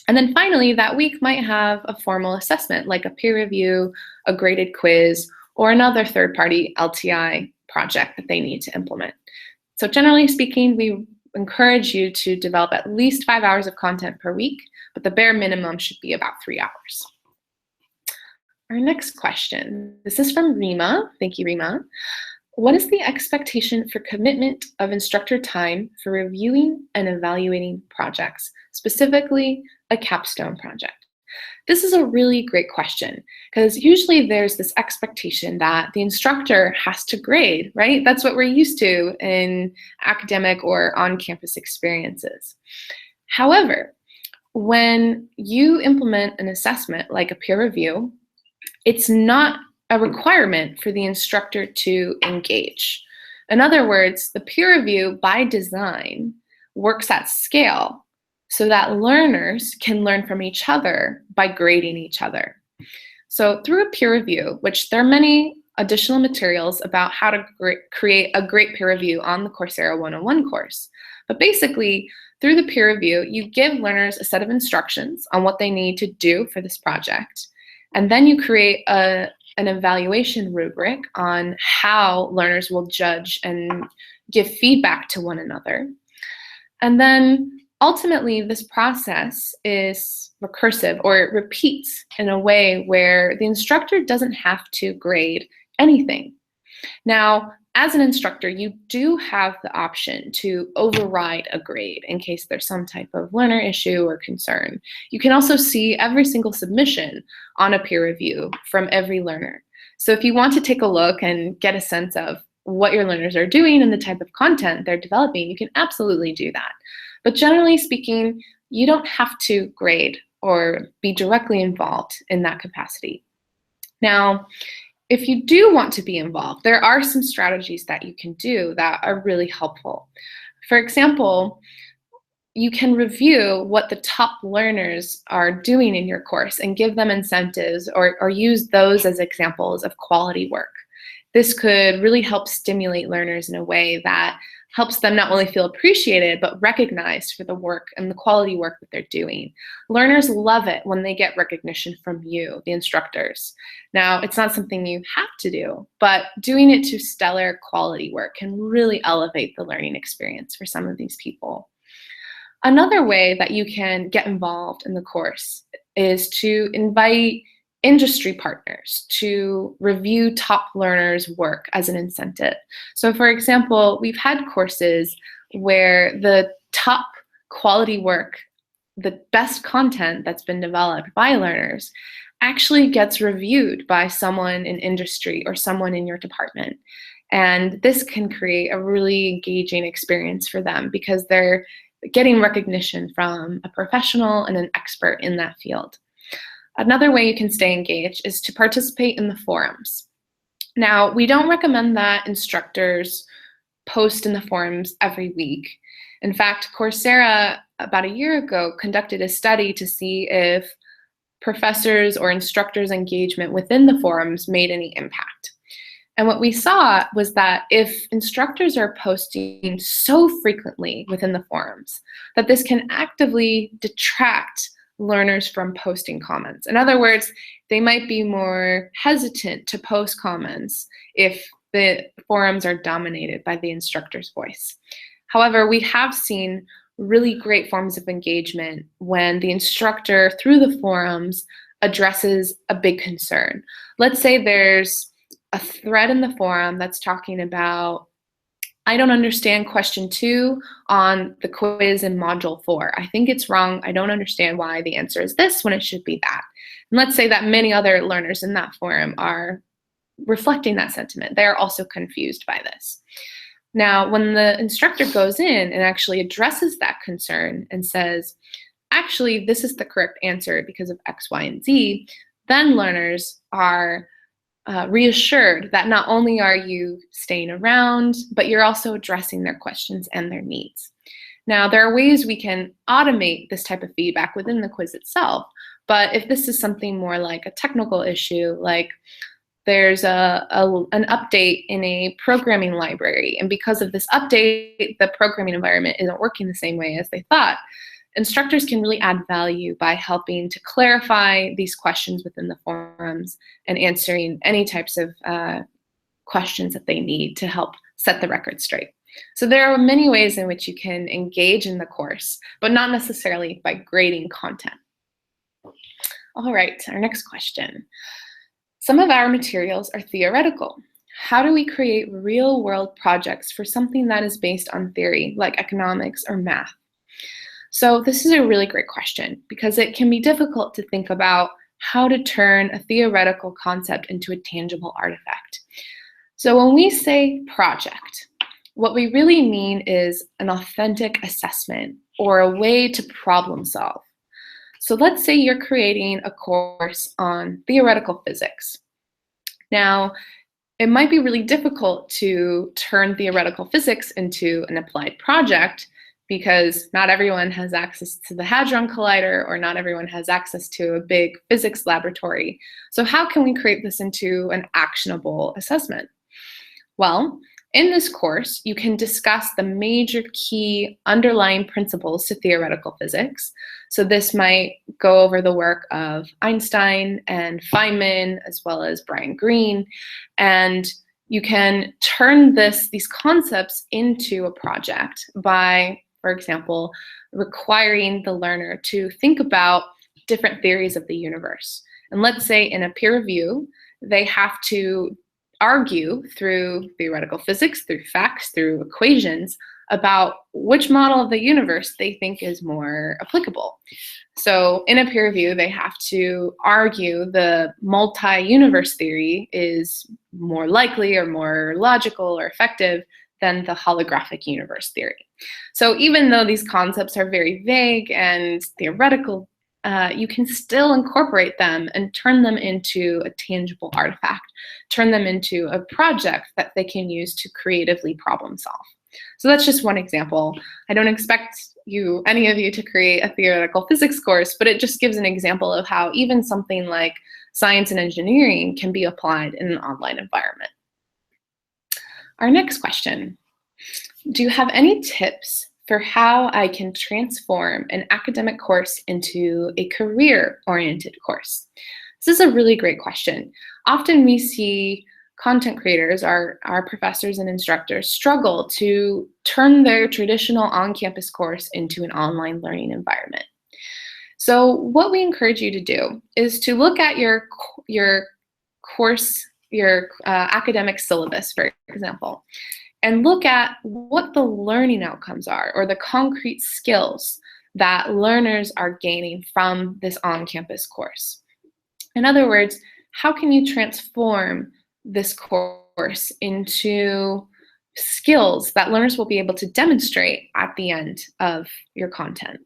And then finally, that week might have a formal assessment like a peer review, a graded quiz, or another third-party LTI project that they need to implement. So generally speaking, we encourage you to develop at least 5 hours of content per week, but the bare minimum should be about 3 hours. Our next question, this is from Rima. Thank you, Rima. What is the expectation for commitment of instructor time for reviewing and evaluating projects, specifically a capstone project? This is a really great question because usually there's this expectation that the instructor has to grade, right? That's what we're used to in academic or on-campus experiences. However, when you implement an assessment like a peer review, it's not a requirement for the instructor to engage. In other words, the peer review by design works at scale so that learners can learn from each other by grading each other. So through a peer review, which there are many additional materials about how to create a great peer review on the Coursera 101 course. But basically, through the peer review, you give learners a set of instructions on what they need to do for this project. And then you create an evaluation rubric on how learners will judge and give feedback to one another. And then ultimately, this process is recursive, or it repeats in a way where the instructor doesn't have to grade anything. Now, as an instructor, you do have the option to override a grade in case there's some type of learner issue or concern. You can also see every single submission on a peer review from every learner. So if you want to take a look and get a sense of what your learners are doing and the type of content they're developing, you can absolutely do that. But generally speaking, you don't have to grade or be directly involved in that capacity. Now, if you do want to be involved, there are some strategies that you can do that are really helpful. For example, you can review what the top learners are doing in your course and give them incentives or use those as examples of quality work. This could really help stimulate learners in a way that helps them not only feel appreciated, but recognized for the work and the quality work that they're doing. Learners love it when they get recognition from you, the instructors. Now, it's not something you have to do, but doing it to stellar quality work can really elevate the learning experience for some of these people. Another way that you can get involved in the course is to invite industry partners to review top learners' work as an incentive. So for example, we've had courses where the top quality work, the best content that's been developed by learners, actually gets reviewed by someone in industry or someone in your department. And this can create a really engaging experience for them because they're getting recognition from a professional and an expert in that field. Another way you can stay engaged is to participate in the forums. Now, we don't recommend that instructors post in the forums every week. In fact, Coursera, about a year ago, conducted a study to see if professors or instructors' engagement within the forums made any impact. And what we saw was that if instructors are posting so frequently within the forums, that this can actively detract learners from posting comments. In other words, they might be more hesitant to post comments if the forums are dominated by the instructor's voice. However, we have seen really great forms of engagement when the instructor, through the forums, addresses a big concern. Let's say there's a thread in the forum that's talking about I don't understand question 2 on the quiz in module 4. I think it's wrong. I don't understand why the answer is this when it should be that. And let's say that many other learners in that forum are reflecting that sentiment. They're also confused by this. Now, when the instructor goes in and actually addresses that concern and says, actually, this is the correct answer because of X, Y, and Z, then learners are reassured that not only are you staying around, but you're also addressing their questions and their needs. Now, there are ways we can automate this type of feedback within the quiz itself, but if this is something more like a technical issue, like there's an update in a programming library, and because of this update, the programming environment isn't working the same way as they thought, instructors can really add value by helping to clarify these questions within the forums and answering any types of questions that they need to help set the record straight. So there are many ways in which you can engage in the course, but not necessarily by grading content. All right, our next question. Some of our materials are theoretical. How do we create real-world projects for something that is based on theory, like economics or math? So this is a really great question because it can be difficult to think about how to turn a theoretical concept into a tangible artifact. So when we say project, what we really mean is an authentic assessment or a way to problem solve. So let's say you're creating a course on theoretical physics. Now, it might be really difficult to turn theoretical physics into an applied project because not everyone has access to the Hadron Collider or not everyone has access to a big physics laboratory. So how can we create this into an actionable assessment? Well, in this course, you can discuss the major key underlying principles to theoretical physics. So this might go over the work of Einstein and Feynman, as well as Brian Greene, and you can turn these concepts into a project by, for example, requiring the learner to think about different theories of the universe. And let's say in a peer review, they have to argue through theoretical physics, through facts, through equations, about which model of the universe they think is more applicable. So in a peer review, they have to argue the multi-universe theory is more likely or more logical or effective than the holographic universe theory. So even though these concepts are very vague and theoretical, you can still incorporate them and turn them into a tangible artifact, turn them into a project that they can use to creatively problem solve. So that's just one example. I don't expect any of you to create a theoretical physics course, but it just gives an example of how even something like science and engineering can be applied in an online environment. Our next question, do you have any tips for how I can transform an academic course into a career-oriented course? This is a really great question. Often we see content creators, our professors and instructors, struggle to turn their traditional on-campus course into an online learning environment. So what we encourage you to do is to look at your course, your academic syllabus, for example, and look at what the learning outcomes are or the concrete skills that learners are gaining from this on-campus course. In other words, how can you transform this course into skills that learners will be able to demonstrate at the end of your content?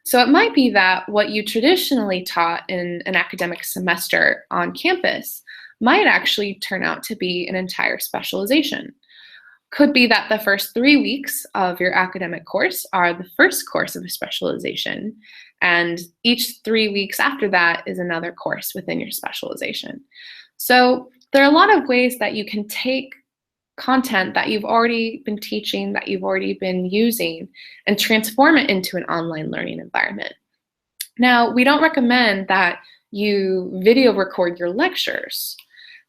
So it might be that what you traditionally taught in an academic semester on campus might actually turn out to be an entire specialization. Could be that the first 3 weeks of your academic course are the first course of a specialization, and each 3 weeks after that is another course within your specialization. So there are a lot of ways that you can take content that you've already been teaching, that you've already been using, and transform it into an online learning environment. Now, we don't recommend that you video record your lectures.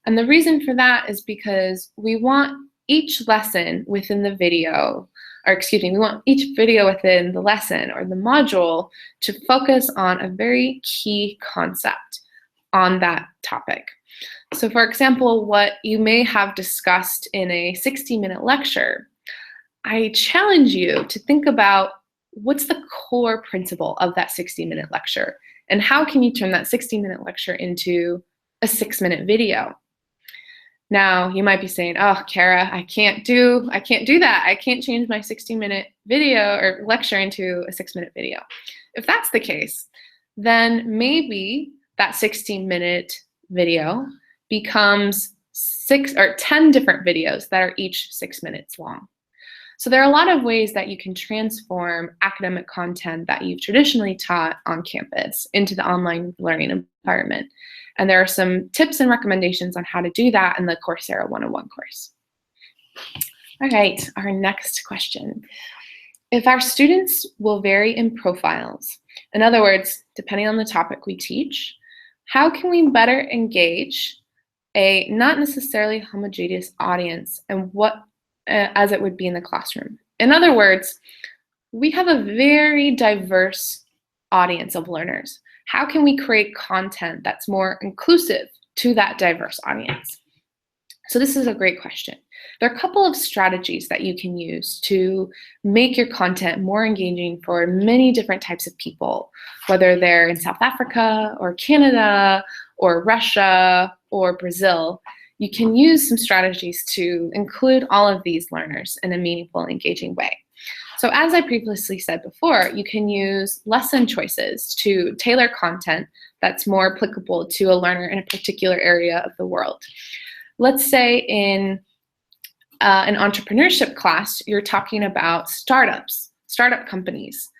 And the reason for that is because we want each lesson within the video, we want each video within the lesson or the module to focus on a very key concept on that topic. So for example, what you may have discussed in a 60-minute lecture I challenge you to think about what's the core principle of that 60-minute lecture, and how can you turn that 60-minute lecture into a 6-minute video? Now, you might be saying, oh, Kara, I can't do that. I can't change my 60-minute video or lecture into a 6-minute video. If that's the case, then maybe that 60-minute video becomes 6 or 10 different videos that are each 6 minutes long. So there are a lot of ways that you can transform academic content that you've traditionally taught on campus into the online learning environment. And there are some tips and recommendations on how to do that in the Coursera 101 course. All right, our next question. If our students will vary in profiles, in other words, depending on the topic we teach, how can we better engage a not necessarily homogeneous audience and as it would be in the classroom? In other words, we have a very diverse audience of learners. How can we create content that's more inclusive to that diverse audience? So this is a great question. There are a couple of strategies that you can use to make your content more engaging for many different types of people, whether they're in South Africa or Canada or Russia or Brazil. You can use some strategies to include all of these learners in a meaningful, engaging way. So as I previously said before, you can use lesson choices to tailor content that's more applicable to a learner in a particular area of the world. Let's say in an entrepreneurship class, you're talking about startup companies.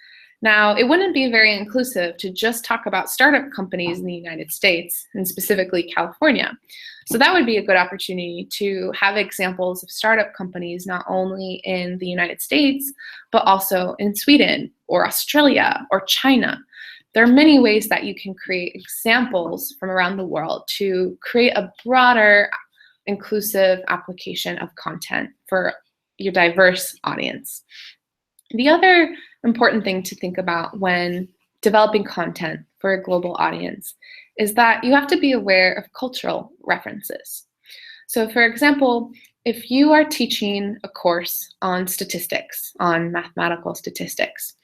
Now, it wouldn't be very inclusive to just talk about startup companies in the United States, and specifically California. So that would be a good opportunity to have examples of startup companies not only in the United States, but also in Sweden or Australia or China. There are many ways that you can create examples from around the world to create a broader, inclusive application of content for your diverse audience. The other important thing to think about when developing content for a global audience is that you have to be aware of cultural references. So for example, if you are teaching a course on statistics, on mathematical statistics,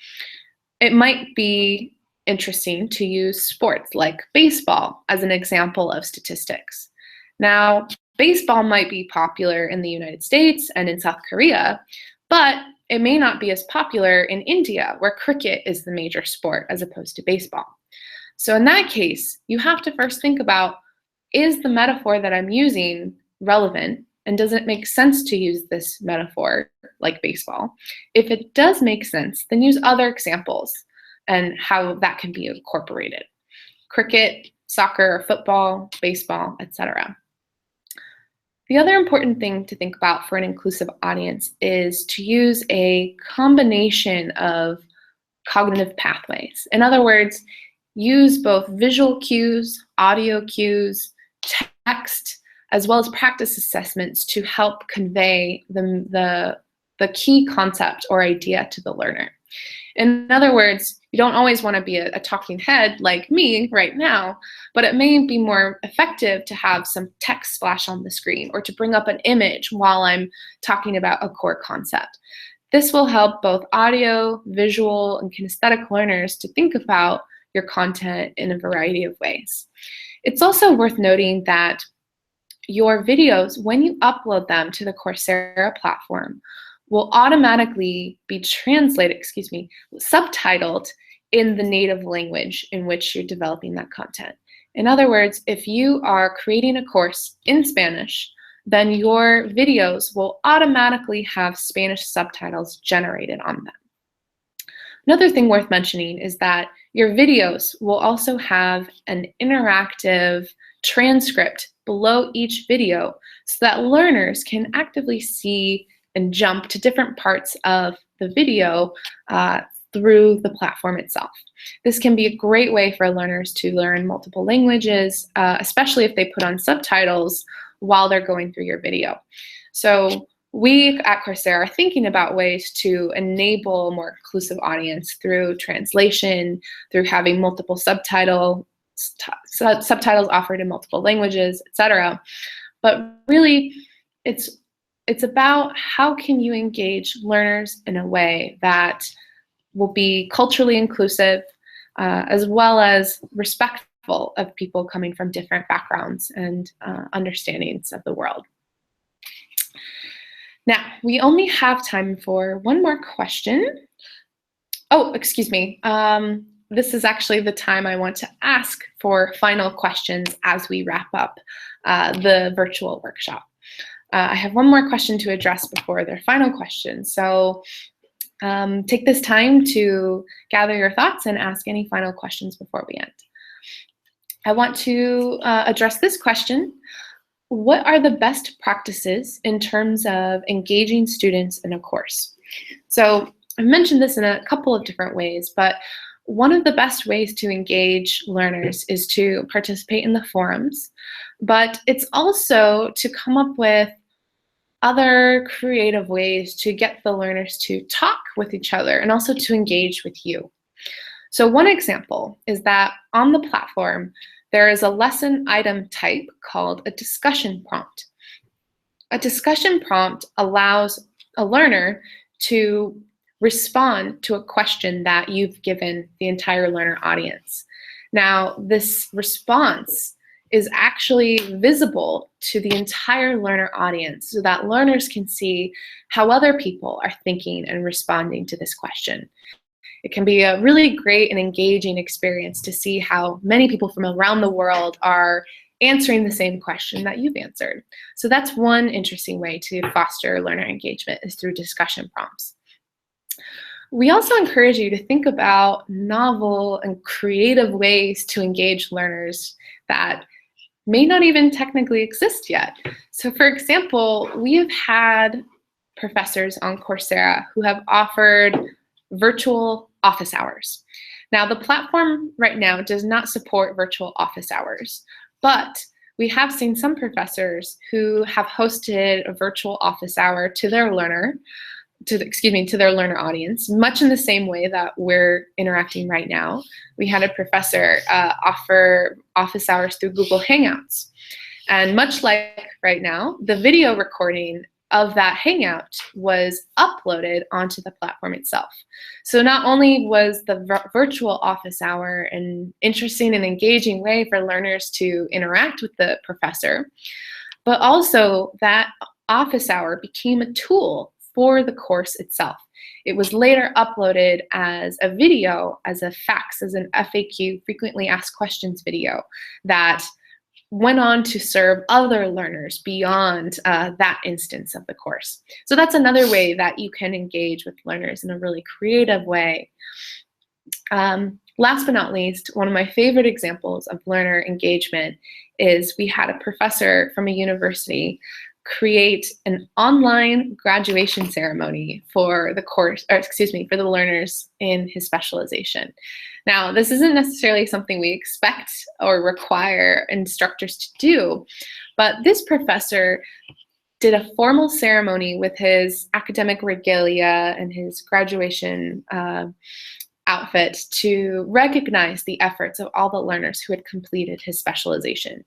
it might be interesting to use sports like baseball as an example of statistics. Now, baseball might be popular in the United States and in South Korea, but it may not be as popular in India, where cricket is the major sport as opposed to baseball. So in that case, you have to first think about, is the metaphor that I'm using relevant? And does it make sense to use this metaphor like baseball? If it does make sense, then use other examples and how that can be incorporated. Cricket, soccer, football, baseball, etc. The other important thing to think about for an inclusive audience is to use a combination of cognitive pathways. In other words, use both visual cues, audio cues, text, as well as practice assessments to help convey the key concept or idea to the learner. In other words, you don't always want to be a talking head like me right now, but it may be more effective to have some text splash on the screen or to bring up an image while I'm talking about a core concept. This will help both audio, visual, and kinesthetic learners to think about your content in a variety of ways. It's also worth noting that your videos, when you upload them to the Coursera platform, will automatically be subtitled in the native language in which you're developing that content. In other words, if you are creating a course in Spanish, then your videos will automatically have Spanish subtitles generated on them. Another thing worth mentioning is that your videos will also have an interactive transcript below each video so that learners can actively see and jump to different parts of the video through the platform itself. This can be a great way for learners to learn multiple languages, especially if they put on subtitles while they're going through your video. So we at Coursera are thinking about ways to enable a more inclusive audience through translation, through having multiple subtitles offered in multiple languages, etc. But really, it's it's about how can you engage learners in a way that will be culturally inclusive, as well as respectful of people coming from different backgrounds and understandings of the world. Now, we only have time for one more question. Oh, excuse me. This is actually the time I want to ask for final questions as we wrap up the virtual workshop. I have one more question to address before their final question. So take this time to gather your thoughts and ask any final questions before we end. I want to address this question. What are the best practices in terms of engaging students in a course? So I've mentioned this in a couple of different ways, but one of the best ways to engage learners is to participate in the forums, but it's also to come up with other creative ways to get the learners to talk with each other and also to engage with you. So one example is that on the platform, there is a lesson item type called a discussion prompt. A discussion prompt allows a learner to respond to a question that you've given the entire learner audience. Now, this response is actually visible to the entire learner audience so that learners can see how other people are thinking and responding to this question. It can be a really great and engaging experience to see how many people from around the world are answering the same question that you've answered. So that's one interesting way to foster learner engagement, is through discussion prompts. We also encourage you to think about novel and creative ways to engage learners that may not even technically exist yet. So for example, we have had professors on Coursera who have offered virtual office hours. Now, the platform right now does not support virtual office hours, but we have seen some professors who have hosted a virtual office hour to their learner audience, much in the same way that we're interacting right now. We had a professor offer office hours through Google Hangouts. And much like right now, the video recording of that Hangout was uploaded onto the platform itself. So not only was the virtual office hour an interesting and engaging way for learners to interact with the professor, but also that office hour became a tool for the course itself. It was later uploaded as a video, as a FAQ, as an FAQ, frequently asked questions video, that went on to serve other learners beyond that instance of the course. So that's another way that you can engage with learners in a really creative way. Last but not least, one of my favorite examples of learner engagement is we had a professor from a university create an online graduation ceremony for the course, or excuse me, for the learners in his specialization. Now, this isn't necessarily something we expect or require instructors to do, but this professor did a formal ceremony with his academic regalia and his graduation outfit to recognize the efforts of all the learners who had completed his specialization.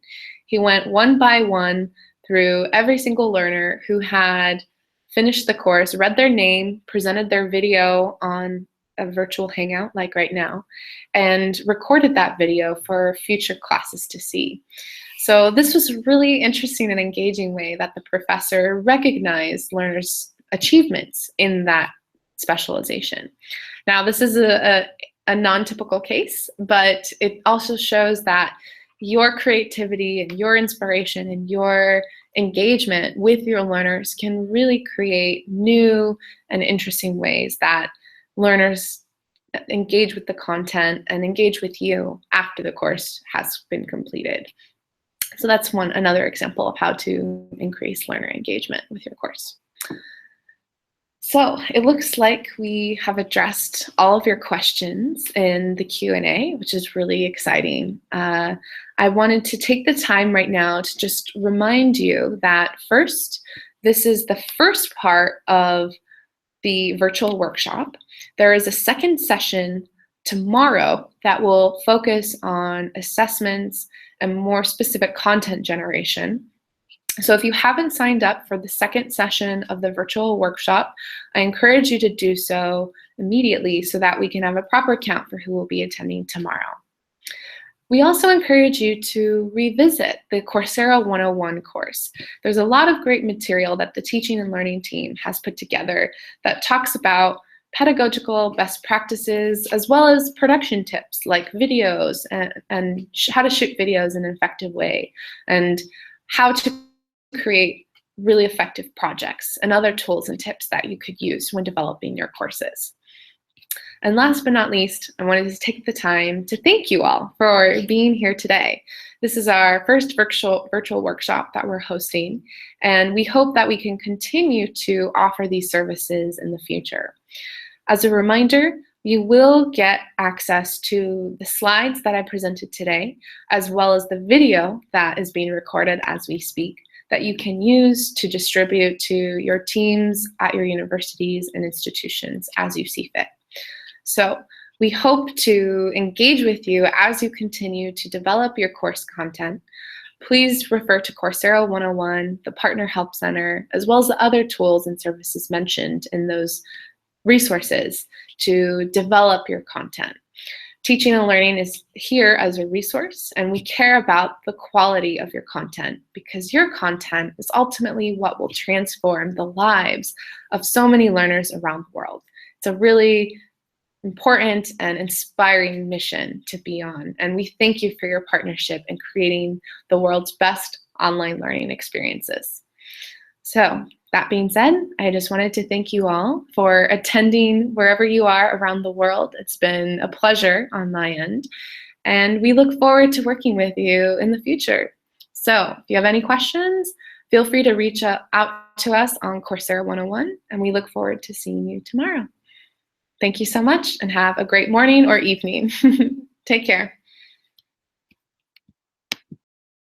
He went one by one through every single learner who had finished the course, read their name, presented their video on a virtual hangout like right now, and recorded that video for future classes to see. So this was a really interesting and engaging way that the professor recognized learners' achievements in that specialization. Now, this is a non-typical case, but it also shows that your creativity and your inspiration and your engagement with your learners can really create new and interesting ways that learners engage with the content and engage with you after the course has been completed. So that's another example of how to increase learner engagement with your course. So it looks like we have addressed all of your questions in the Q&A, which is really exciting. I wanted to take the time right now to just remind you that first, this is the first part of the virtual workshop. There is a second session tomorrow that will focus on assessments and more specific content generation. So if you haven't signed up for the second session of the virtual workshop, I encourage you to do so immediately so that we can have a proper count for who will be attending tomorrow. We also encourage you to revisit the Coursera 101 course. There's a lot of great material that the teaching and learning team has put together that talks about pedagogical best practices, as well as production tips like videos and how to shoot videos in an effective way, and how to create really effective projects and other tools and tips that you could use when developing your courses. And last but not least, I wanted to take the time to thank you all for being here today. This is our first virtual workshop that we're hosting, and we hope that we can continue to offer these services in the future. As a reminder, you will get access to the slides that I presented today, as well as the video that is being recorded as we speak, that you can use to distribute to your teams at your universities and institutions as you see fit. So we hope to engage with you as you continue to develop your course content. Please refer to Coursera 101, the Partner Help Center, as well as the other tools and services mentioned in those resources to develop your content. Teaching and learning is here as a resource, and we care about the quality of your content because your content is ultimately what will transform the lives of so many learners around the world. It's a really important and inspiring mission to be on, and we thank you for your partnership in creating the world's best online learning experiences. So that being said, I just wanted to thank you all for attending wherever you are around the world. It's been a pleasure on my end, and we look forward to working with you in the future. So if you have any questions, feel free to reach out to us on Coursera 101, and we look forward to seeing you tomorrow. Thank you so much, and have a great morning or evening. Take care.